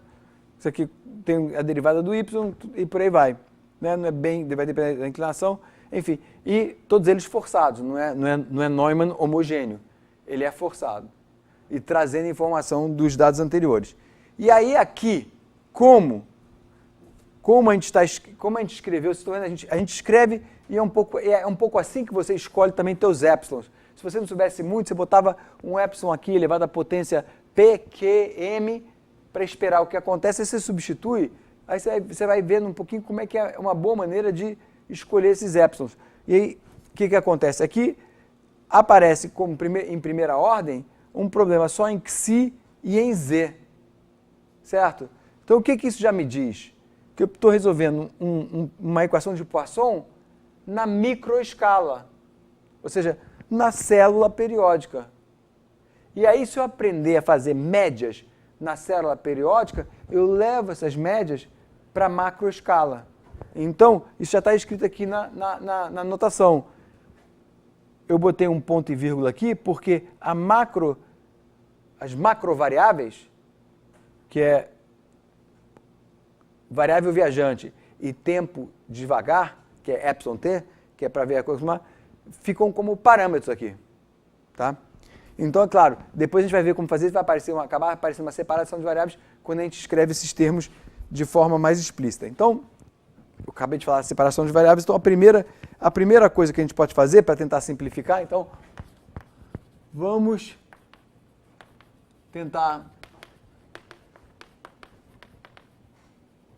Isso aqui tem a derivada do y e por aí vai, né? Não é bem, vai depender da inclinação, enfim, e todos eles forçados, não é Neumann homogêneo, ele é forçado e trazendo informação dos dados anteriores. E aí aqui, como a gente escreveu, vocês estão vendo, a gente escreve e é um pouco assim que você escolhe também teus épsilons. Se você não soubesse muito, você botava um épsilon aqui elevado à potência PQM para esperar o que acontece, aí você substitui, aí você vai vendo um pouquinho como é que é uma boa maneira de escolher esses épsilons. E aí, o que acontece? Aqui aparece como em primeira ordem um problema só em Xi e em Z, certo? Então, o que isso já me diz? Que eu estou resolvendo uma equação de Poisson na microescala, ou seja, na célula periódica. E aí, se eu aprender a fazer médias na célula periódica, eu levo essas médias para macroescala. Então, isso já está escrito aqui na notação. Eu botei um ponto e vírgula aqui, porque as macrovariáveis, que é variável viajante e tempo devagar, que é εt, que é para ver a coisa, ficam como parâmetros aqui, tá? Então, é claro, depois a gente vai ver como fazer, vai acabar aparecendo uma separação de variáveis quando a gente escreve esses termos de forma mais explícita. Então, eu acabei de falar de separação de variáveis, então a primeira coisa que a gente pode fazer para tentar simplificar, então, vamos tentar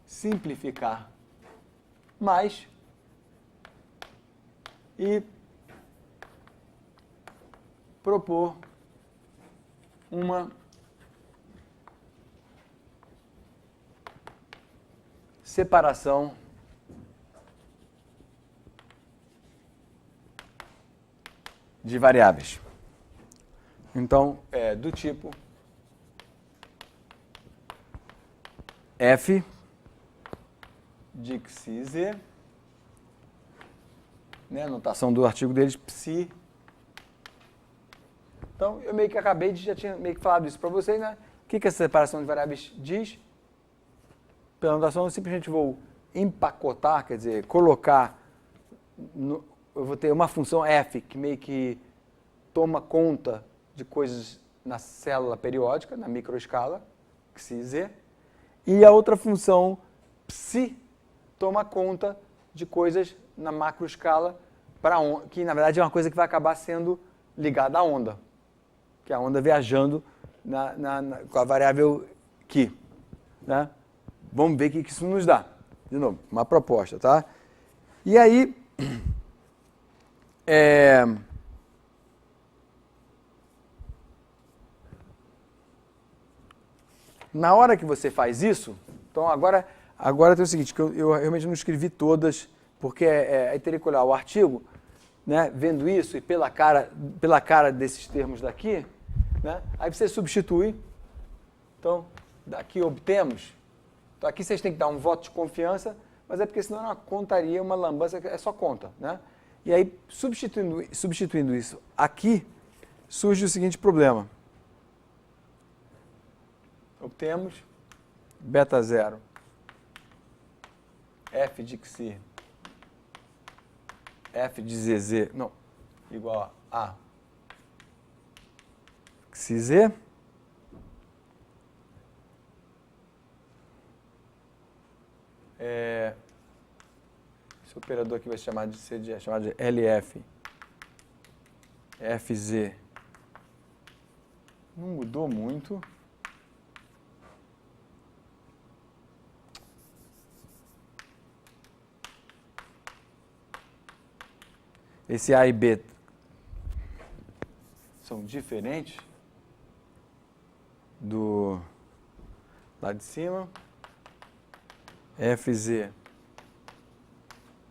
simplificar mais e propor uma separação de variáveis. Então, é do tipo f de xz, né, a notação do artigo deles, psi. Então, eu meio que já tinha meio que falado isso para vocês, né? O que essa separação de variáveis diz? Pela notação, eu simplesmente vou empacotar, quer dizer, colocar, eu vou ter uma função f que meio que toma conta de coisas na célula periódica, na microescala, xz, e a outra função psi toma conta de coisas na macroescala, que na verdade é uma coisa que vai acabar sendo ligada à onda, que é a onda viajando com a variável Q, né? Vamos ver o que isso nos dá. De novo, uma proposta, tá? E aí, na hora que você faz isso, então agora tem o seguinte, que eu realmente não escrevi todas, porque aí teria que olhar o artigo, né, vendo isso e pela cara desses termos daqui, né, aí você substitui. Então, daqui obtemos. Então, aqui vocês têm que dar um voto de confiança, mas é porque senão não contaria uma lambança, é só conta, né? E aí, substituindo isso aqui, surge o seguinte problema. Obtemos beta 0, f de xi, f de zz, não, igual a xz, esse operador aqui vai ser chamado de LF, FZ, não mudou muito. Esse A e B são diferentes do lá de cima. FZ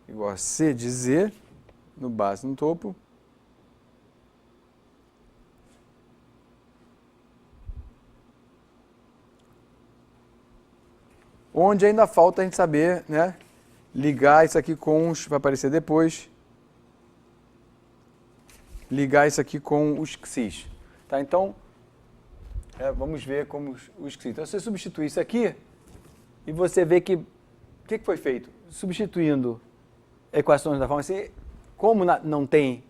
igual a C de Z, no base no topo, onde ainda falta a gente saber, né, ligar isso aqui com os, vai aparecer depois, ligar isso aqui com os xis. Tá? Então, vamos ver como os xis. Então, você substitui isso aqui e você vê que, o que foi feito? Substituindo equações da forma assim, como não tem,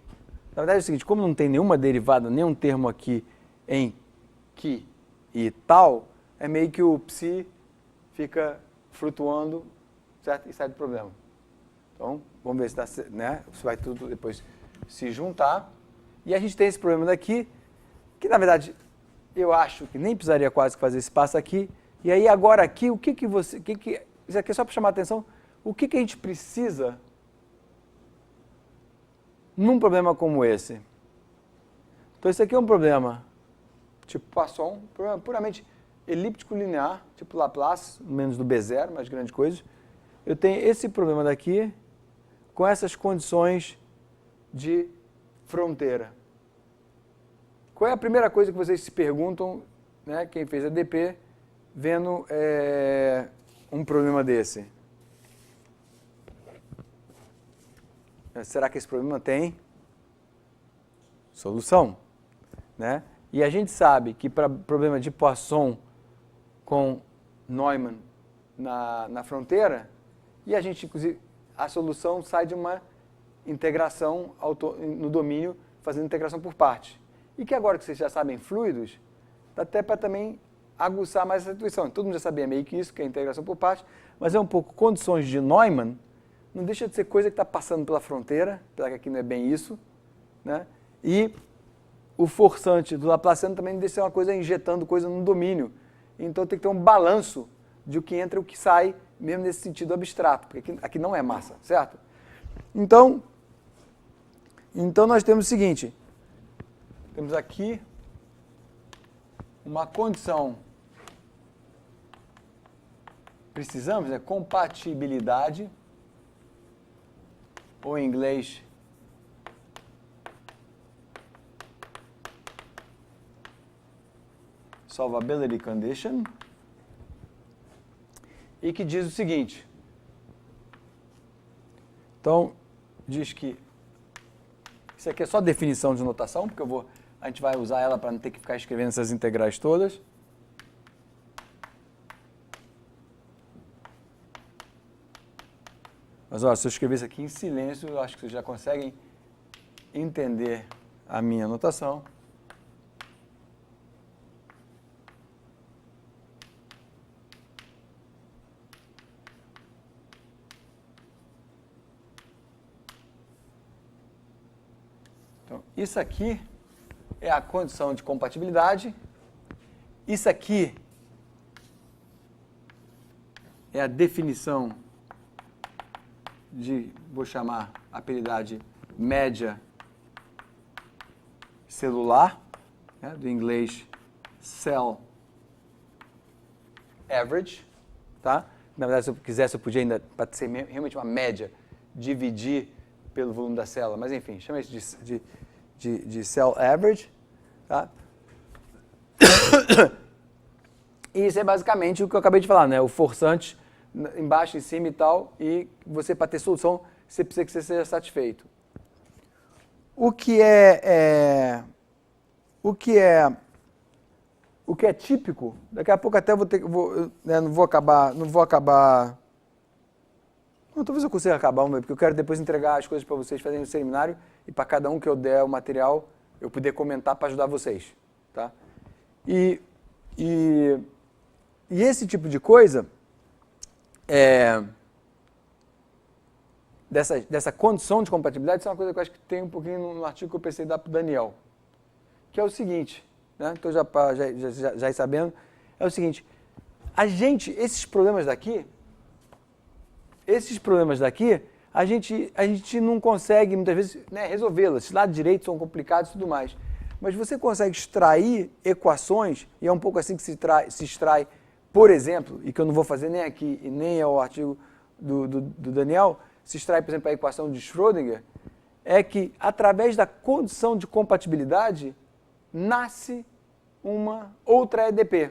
na verdade é o seguinte, como não tem nenhuma derivada, nenhum termo aqui em que e tal, é meio que o psi fica flutuando, certo? E sai do problema. Então, vamos ver se dá, né? Isso vai tudo depois se juntar. E a gente tem esse problema daqui, que na verdade eu acho que nem precisaria quase fazer esse passo aqui. E aí agora aqui, isso aqui é só para chamar a atenção, o que a gente precisa num problema como esse? Então isso aqui é um problema tipo Poisson, um problema puramente elíptico linear, tipo Laplace, menos do B0, mais grande coisa. Eu tenho esse problema daqui com essas condições de fronteira. Qual é a primeira coisa que vocês se perguntam, né, quem fez ADP, vendo um problema desse? Será que esse problema tem solução? Né? E a gente sabe que para problema de Poisson com Neumann na fronteira, e a gente, inclusive, a solução sai de uma integração no domínio, fazendo integração por parte. E que agora que vocês já sabem fluidos, dá até para também aguçar mais essa intuição. Todo mundo já sabia meio que isso, que é integração por parte, mas é um pouco condições de Neumann, não deixa de ser coisa que está passando pela fronteira, apesar que aqui não é bem isso, né? E o forçante do Laplaciano também não deixa de ser uma coisa injetando coisa no domínio. Então tem que ter um balanço de o que entra e o que sai, mesmo nesse sentido abstrato, porque aqui não é massa, certo? Então nós temos o seguinte, temos aqui uma condição, precisamos, né, compatibilidade, ou em inglês, solvability condition, e que diz o seguinte, então, diz que, isso aqui é só definição de notação, porque a gente vai usar ela para não ter que ficar escrevendo essas integrais todas. Mas olha, se eu escrever isso aqui em silêncio, eu acho que vocês já conseguem entender a minha notação. Então, isso aqui é a condição de compatibilidade. Isso aqui é a definição de, vou chamar, apelidar de média celular, né, do inglês cell average, tá? Na verdade, se eu quisesse, eu podia ainda, para ser realmente uma média, dividir pelo volume da célula, mas enfim, chama isso de cell average, tá? E isso é basicamente o que eu acabei de falar, né? O forçante embaixo, em cima e tal, e você, para ter solução, você precisa que você seja satisfeito. O que é típico, daqui a pouco até não vou acabar, talvez eu consiga acabar, porque eu quero depois entregar as coisas para vocês fazerem o seminário, e para cada um que eu der o material, eu poder comentar para ajudar vocês, tá? E esse tipo de coisa, dessa condição de compatibilidade, isso é uma coisa que eu acho que tem um pouquinho no artigo que eu pensei em dar para o Daniel, que é o seguinte, né? Então já ir sabendo, é o seguinte, esses problemas daqui, a gente não consegue, muitas vezes, né, resolvê-las. Esse lado direito são complicados e tudo mais. Mas você consegue extrair equações, e é um pouco assim que se extrai por exemplo, e que eu não vou fazer nem aqui e nem é o artigo do Daniel, se extrai, por exemplo, a equação de Schrödinger, é que através da condição de compatibilidade nasce uma outra EDP.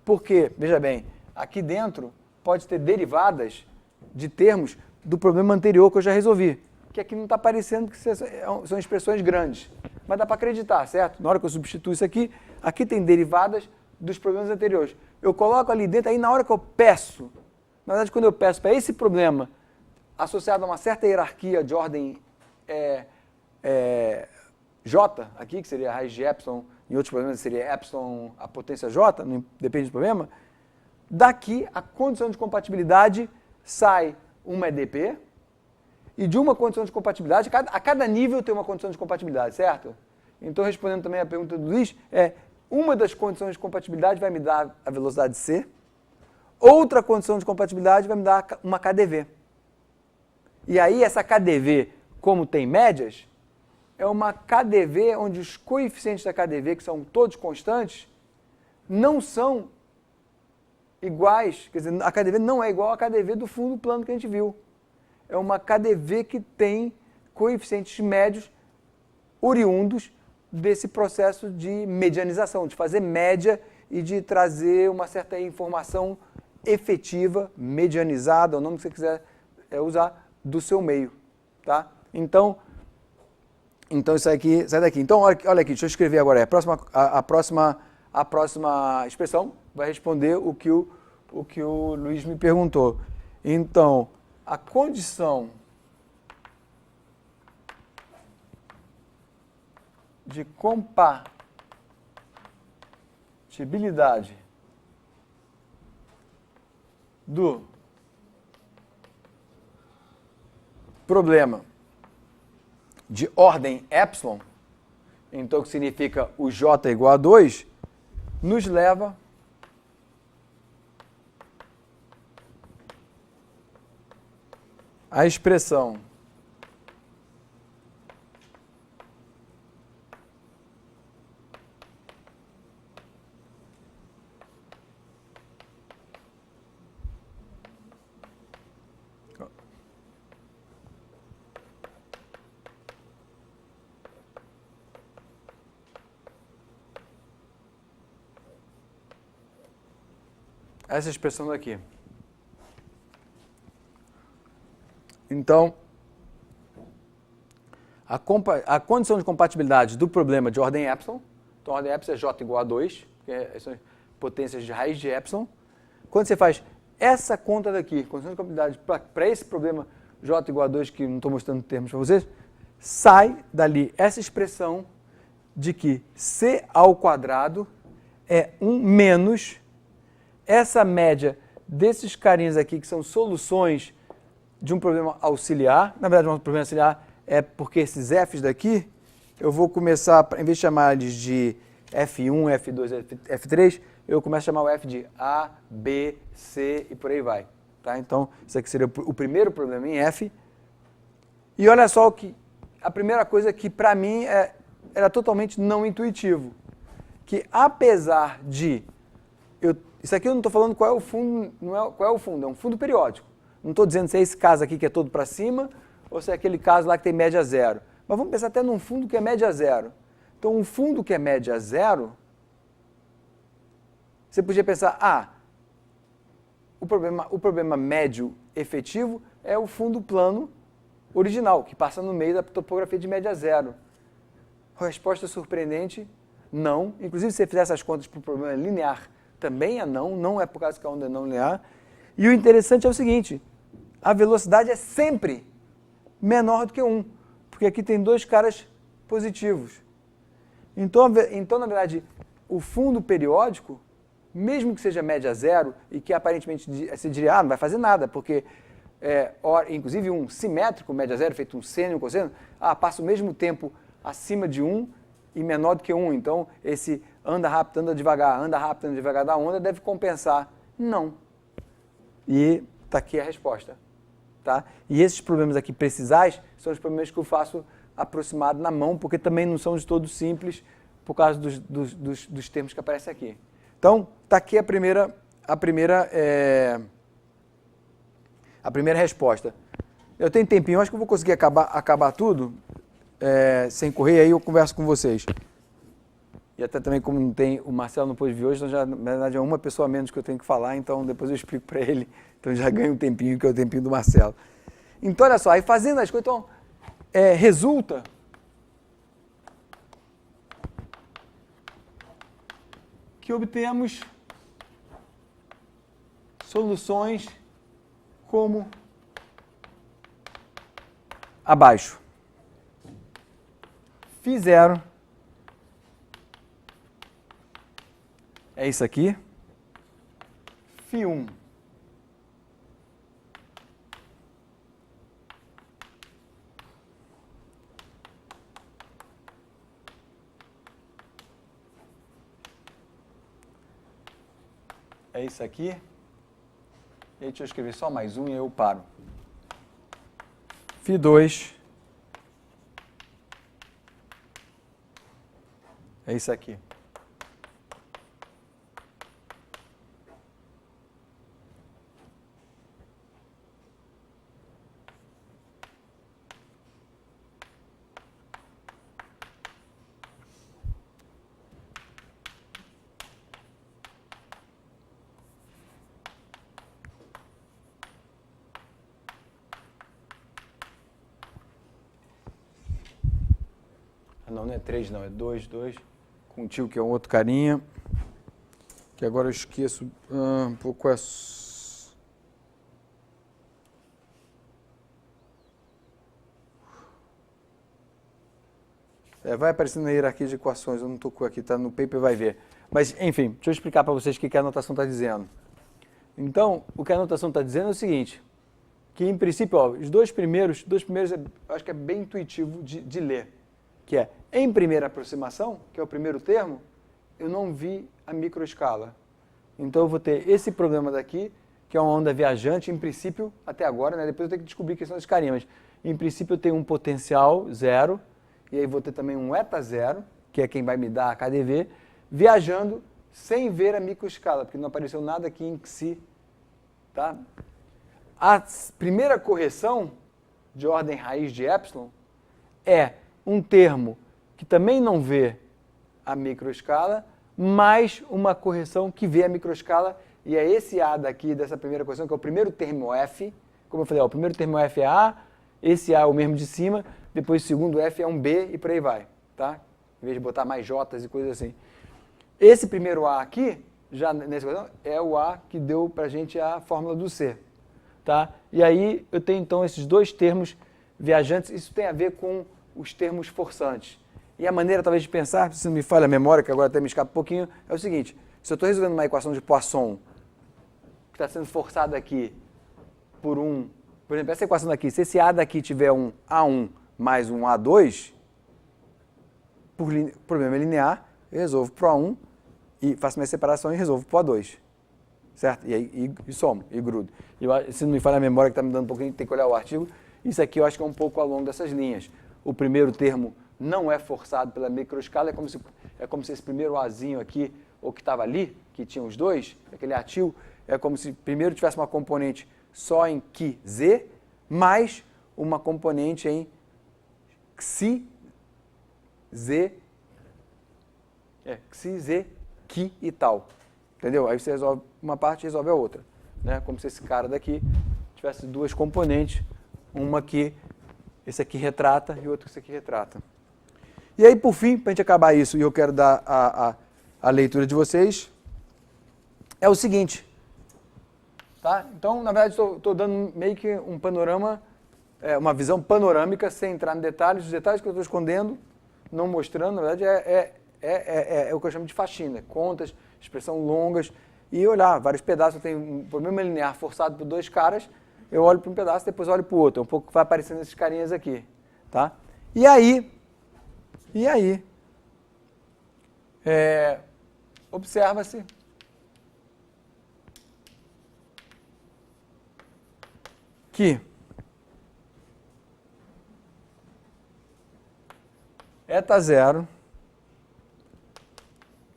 Porque, veja bem, aqui dentro pode ter derivadas de termos do problema anterior que eu já resolvi, que aqui não está parecendo que são expressões grandes, mas dá para acreditar, certo? Na hora que eu substituo isso aqui tem derivadas dos problemas anteriores. Eu coloco ali dentro, aí na hora que eu peço, na verdade quando eu peço para esse problema associado a uma certa hierarquia de ordem J, aqui, que seria a raiz de epsilon, em outros problemas seria epsilon a potência J, não depende do problema, daqui a condição de compatibilidade sai uma EDP, e de uma condição de compatibilidade, a cada nível tem uma condição de compatibilidade, certo? Então, respondendo também a pergunta do Luiz, uma das condições de compatibilidade vai me dar a velocidade C, outra condição de compatibilidade vai me dar uma KdV. E aí, essa KdV, como tem médias, é uma KdV onde os coeficientes da KdV, que são todos constantes, não são iguais, quer dizer, a KdV não é igual à KdV do fundo plano que a gente viu. É uma KdV que tem coeficientes médios oriundos desse processo de medianização, de fazer média e de trazer uma certa informação efetiva, medianizada, o nome que você quiser usar, do seu meio. Tá? Então isso aqui, sai daqui. Então, olha aqui, deixa eu escrever agora. A próxima expressão vai responder o que o Luiz me perguntou. Então, a condição de compatibilidade do problema de ordem epsilon, então que significa o J igual a 2, nos leva à expressão essa expressão daqui. Então, a condição de compatibilidade do problema de ordem epsilon, então a ordem epsilon é J igual a 2, que são potências de raiz de epsilon. Quando você faz essa conta daqui, condição de compatibilidade para esse problema J igual a 2, que não estou mostrando termos para vocês, sai dali essa expressão de que C ao quadrado é 1 menos essa média desses carinhas aqui, que são soluções de um problema auxiliar. Na verdade, um problema auxiliar é porque esses Fs daqui, eu vou começar, em vez de chamar eles de F1, F2, F3, eu começo a chamar o F de A, B, C e por aí vai. Tá? Então, isso aqui seria o primeiro problema em F. E olha só que a primeira coisa que, para mim, era totalmente não intuitivo. Que apesar de... isso aqui eu não estou falando qual é o fundo, qual é o fundo, é um fundo periódico. Não estou dizendo se é esse caso aqui que é todo para cima ou se é aquele caso lá que tem média zero. Mas vamos pensar até num fundo que é média zero. Então, um fundo que é média zero, você podia pensar, o problema médio efetivo é o fundo plano original, que passa no meio da topografia de média zero. A resposta é surpreendente, não. Inclusive, se você fizer essas contas para o problema linear, também é não é por causa que a onda é não linear. E o interessante é o seguinte, a velocidade é sempre menor do que 1, porque aqui tem dois caras positivos. Então, na verdade, o fundo periódico, mesmo que seja média zero, e que aparentemente se diria, não vai fazer nada, porque, inclusive um simétrico, média zero, feito um seno e um cosseno, passa o mesmo tempo acima de 1 e menor do que 1. Então, esse anda rápido, anda devagar da onda deve compensar. Não. E está aqui a resposta. Tá? E esses problemas aqui precisais são os problemas que eu faço aproximado na mão, porque também não são de todo simples, por causa dos termos que aparecem aqui. Então, está aqui a primeira a primeira resposta. Eu tenho tempinho, acho que eu vou conseguir acabar tudo sem correr, aí eu converso com vocês. E até também, como não tem, o Marcelo não pôde vir hoje, então já, na verdade é uma pessoa a menos que eu tenho que falar, então depois eu explico para ele. Então já ganho um tempinho, que é o tempinho do Marcelo. Então, olha só, aí fazendo as coisas, então, resulta que obtemos soluções como abaixo. Φ0 é isso aqui. Φ1 é isso aqui. E aí deixa eu escrever só mais um e eu paro. Φ2 é isso aqui. Não é 3 não, é 2, 2. Com o tio que é um outro carinha. Que agora eu esqueço um pouco vai aparecendo na hierarquia de equações, eu não estou aqui, está no paper, vai ver. Mas, enfim, deixa eu explicar para vocês o que a anotação está dizendo. Então, o que a anotação está dizendo é o seguinte, que em princípio, ó, os dois primeiros eu acho que é bem intuitivo de ler, que é, em primeira aproximação, que é o primeiro termo, eu não vi a microescala. Então eu vou ter esse problema daqui, que é uma onda viajante, em princípio, até agora, né? Depois eu tenho que descobrir a questão das carinhas, mas em princípio eu tenho um potencial zero, e aí vou ter também um eta zero, que é quem vai me dar a KdV, viajando sem ver a microescala, porque não apareceu nada aqui em Xi. Tá? A primeira correção de ordem raiz de epsilon é um termo que também não vê a microescala, mais uma correção que vê a microescala, e é esse A daqui, dessa primeira correção, que é o primeiro termo F. Como eu falei, ó, o primeiro termo F é A, esse A é o mesmo de cima, depois o segundo F é um B e por aí vai, tá? Em vez de botar mais J's e coisas assim. Esse primeiro A aqui, já nessa questão, é o A que deu pra gente a fórmula do C, tá? E aí eu tenho então esses dois termos viajantes, isso tem a ver com os termos forçantes. E a maneira talvez de pensar, se não me falha a memória, que agora até me escapa um pouquinho, é o seguinte, se eu estou resolvendo uma equação de Poisson, que está sendo forçada aqui por exemplo, essa equação daqui, se esse A daqui tiver um A1 mais um A2, por problema linear, eu resolvo para o A1 e faço minha separação e resolvo para o A2. Certo? E aí e somo, e grudo. Se não me falha a memória, que está me dando um pouquinho, tem que olhar o artigo, isso aqui eu acho que é um pouco ao longo dessas linhas. O primeiro termo não é forçado pela microescala, é como se esse primeiro Azinho aqui, ou que estava ali, que tinha os dois, aquele atil, é como se primeiro tivesse uma componente só em Qi Z, mais uma componente em Xi Z, Xi Z, Qi e tal. Entendeu? Aí você resolve uma parte e resolve a outra. Né? Como se esse cara daqui tivesse duas componentes, uma que esse aqui retrata e outra que esse aqui retrata. E aí, por fim, para a gente acabar isso, e eu quero dar a leitura de vocês, é o seguinte. Tá? Então, na verdade, estou dando meio que um panorama, uma visão panorâmica, sem entrar em detalhes. Os detalhes que eu estou escondendo, não mostrando, na verdade, é o que eu chamo de faxina. Contas, expressão longas, e olhar vários pedaços. Eu tenho um problema linear forçado por dois caras, eu olho para um pedaço, depois olho para o outro. É um pouco que vai aparecendo esses carinhas aqui. Tá? E aí, observa-se que eta zero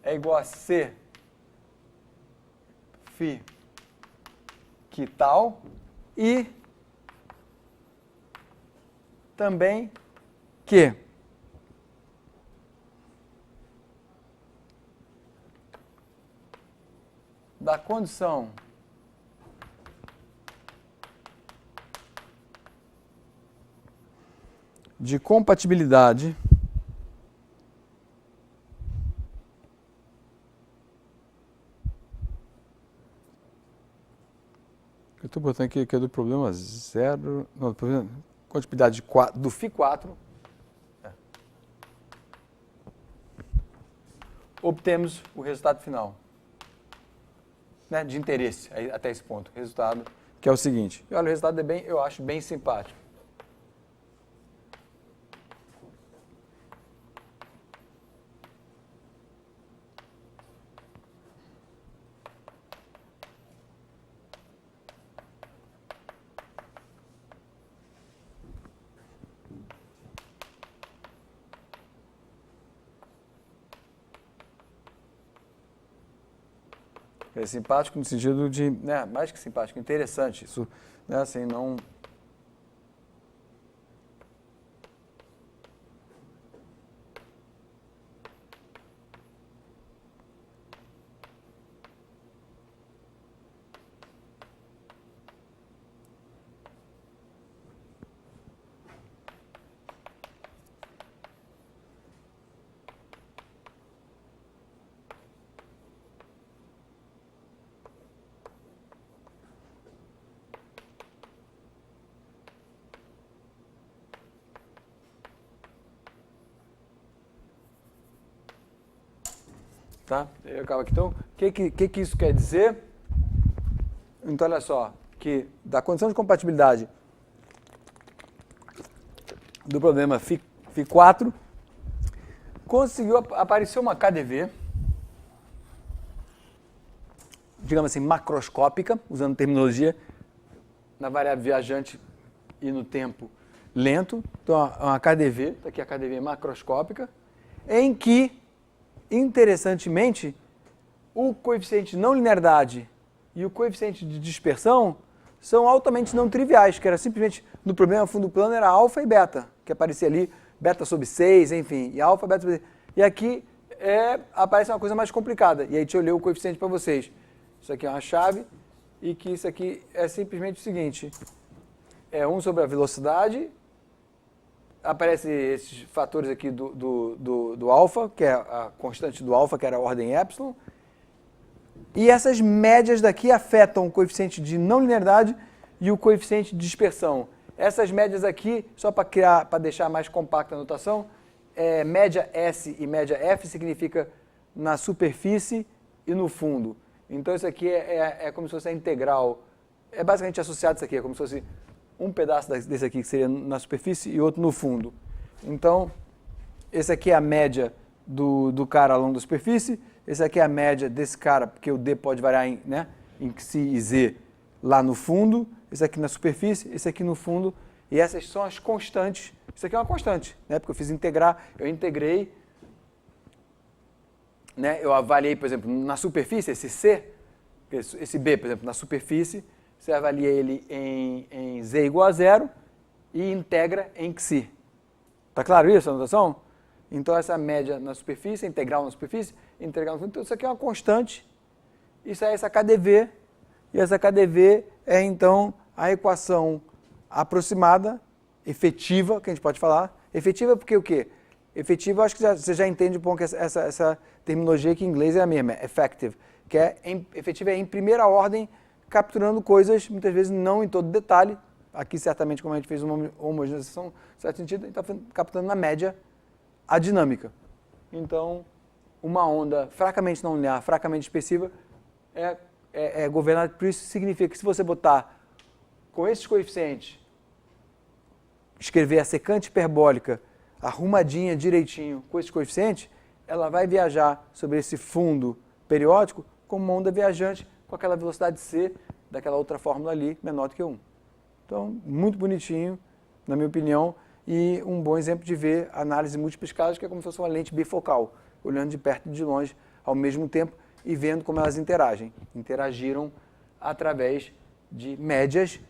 é igual a C φ que tal e também que da condição de compatibilidade eu estou botando aqui que é do problema zero, não, do problema, compatibilidade de 4, do φ4, obtemos o resultado final, né, de interesse até esse ponto, resultado que é o seguinte, e olha, o resultado é bem, eu acho bem simpático. É simpático no sentido de, né, mais que simpático, interessante. Isso, né, assim, não... Tá? Eu acabo aqui. Então, o que isso quer dizer? Então, olha só, que da condição de compatibilidade do problema φ4, conseguiu aparecer uma KdV, digamos assim, macroscópica, usando terminologia na variável viajante e no tempo lento. Então, uma KdV, está aqui a KdV macroscópica, em que, interessantemente, o coeficiente de não linearidade e o coeficiente de dispersão são altamente não triviais, que era simplesmente, no problema fundo plano, era alfa e beta, que aparecia ali, beta sobre 6, enfim, e alfa, beta sobre 6. E aqui aparece uma coisa mais complicada, e aí deixa eu ler o coeficiente para vocês. Isso aqui é uma chave, e que isso aqui é simplesmente o seguinte, é 1 sobre a velocidade, aparecem esses fatores aqui do alfa, que é a constante do alfa, que era a ordem epsilon, e essas médias daqui afetam o coeficiente de não linearidade e o coeficiente de dispersão. Essas médias aqui, só para deixar mais compacta a notação, média S e média F significa na superfície e no fundo. Então isso aqui é como se fosse a integral, é basicamente associado isso aqui, é como se fosse um pedaço desse aqui que seria na superfície e outro no fundo. Então, esse aqui é a média do cara ao longo da superfície, esse aqui é a média desse cara, porque o D pode variar em Xi e Z lá no fundo, esse aqui na superfície, esse aqui no fundo, e essas são as constantes. Isso aqui é uma constante, né? Porque eu fiz integrar, eu integrei, né? Eu avaliei, por exemplo, na superfície, esse C, esse B, por exemplo, na superfície, você avalia ele em Z igual a 0 e integra em Xi. Tá claro isso, a notação? Então, essa média na superfície, integral na superfície, integral no fundo. Então, isso aqui é uma constante. Isso é essa KdV. E essa KdV é, então, a equação aproximada, efetiva, que a gente pode falar. Efetiva porque o quê? Efetiva, acho que você já entende um pouco que essa terminologia que em inglês é a mesma, é effective. Que efetiva é em primeira ordem, capturando coisas, muitas vezes não em todo detalhe. Aqui, certamente, como a gente fez uma homogeneização, em certo sentido, a gente está capturando na média a dinâmica. Então, uma onda fracamente não linear, fracamente dispersiva, é governada por isso. Significa que se você botar com esses coeficientes, escrever a secante hiperbólica arrumadinha direitinho com esses coeficientes, ela vai viajar sobre esse fundo periódico como uma onda viajante com aquela velocidade C daquela outra fórmula ali, menor do que 1. Então, muito bonitinho, na minha opinião, e um bom exemplo de ver análise múltiplas casos, que é como se fosse uma lente bifocal, olhando de perto e de longe ao mesmo tempo, e vendo como elas interagem. Interagiram através de médias.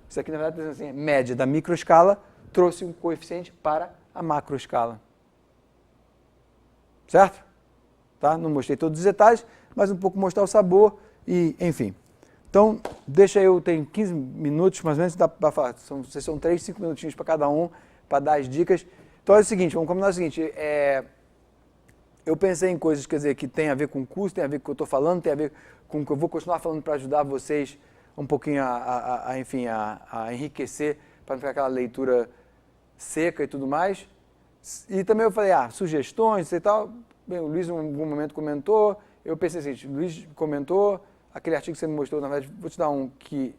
Isso aqui, na verdade, assim, média da microescala trouxe um coeficiente para a macroescala. Certo? Tá? Não mostrei todos os detalhes, mas um pouco mostrar o sabor e, enfim. Então, deixa eu, tem 15 minutos, mais ou menos, dá para falar. Vocês são 3, 5 minutinhos para cada um, para dar as dicas. Então é o seguinte, vamos combinar o seguinte, eu pensei em coisas, quer dizer, que tem a ver com o curso, tem a ver com o que eu estou falando, tem a ver com o que eu vou continuar falando para ajudar vocês um pouquinho enfim, a enriquecer, para não ficar aquela leitura seca e tudo mais. E também eu falei, sugestões e tal. Bem, o Luiz em algum momento comentou, eu pensei assim, o Luiz comentou, aquele artigo que você me mostrou, na verdade, vou te dar um que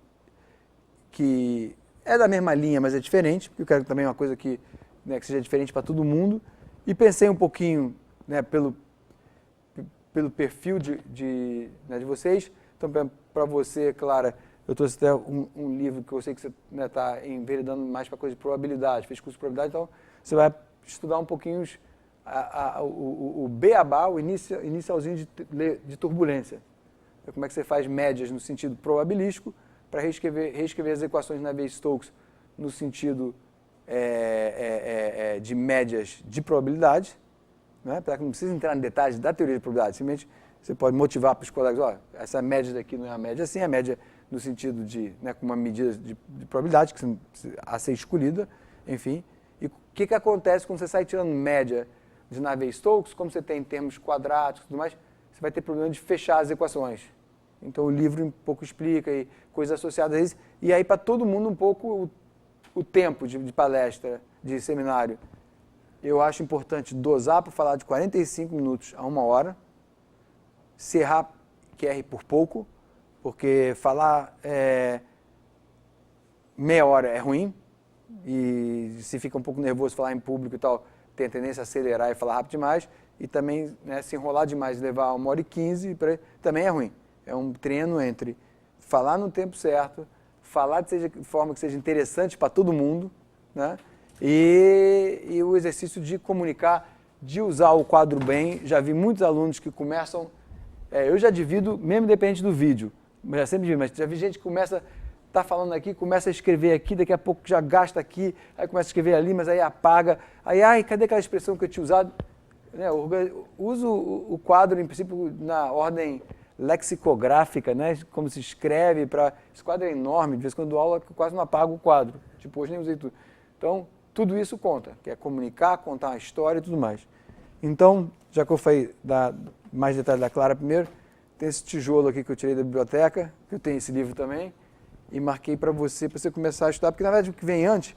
é da mesma linha, mas é diferente, porque eu quero também uma coisa que seja diferente para todo mundo. E pensei um pouquinho, né, pelo perfil de vocês. Então, para você, Clara, eu trouxe até um livro que eu sei que você está enveredando mais para coisa de probabilidade, fez curso de probabilidade, então você vai estudar um pouquinho o beabá, o inicialzinho de turbulência. Então, como é que você faz médias no sentido probabilístico para reescrever as equações de Navier-Stokes no sentido de médias de probabilidade, né? Não precisa entrar em detalhes da teoria de probabilidade, simplesmente você pode motivar para os colegas, essa média daqui não é uma média assim, é a média no sentido de, com uma medida de probabilidade a ser escolhida, enfim. E o que acontece quando você sai tirando média de Navier-Stokes, como você tem termos quadráticos e tudo mais, você vai ter problema de fechar as equações. Então o livro um pouco explica e coisas associadas a isso, e aí para todo mundo um pouco o tempo de palestra, de seminário. Eu acho importante dosar para falar de 45 minutos a 1 hora, se errar, que erre por pouco, porque falar meia hora é ruim, e se fica um pouco nervoso falar em público e tal, tem a tendência a acelerar e falar rápido demais, e também se enrolar demais e levar 1h15, também é ruim. É um treino entre falar no tempo certo, falar de forma que seja interessante para todo mundo, né? E o exercício de comunicar, de usar o quadro bem. Já vi muitos alunos que começam, eu já divido, mesmo dependente do vídeo, já sempre divido, mas já vi gente que começa, está falando aqui, começa a escrever aqui, daqui a pouco já gasta aqui, aí começa a escrever ali, mas aí apaga, aí, cadê aquela expressão que eu tinha usado? Uso o quadro, em princípio, na ordem lexicográfica, né? Como se escreve, esse quadro é enorme, de vez em quando eu dou aula eu quase não apago o quadro, tipo, hoje nem usei tudo. Então, tudo isso conta, que é comunicar, contar uma história e tudo mais. Então, já que eu falei mais detalhes da Clara primeiro, tem esse tijolo aqui que eu tirei da biblioteca, que eu tenho esse livro também, e marquei para você começar a estudar, porque na verdade o que vem antes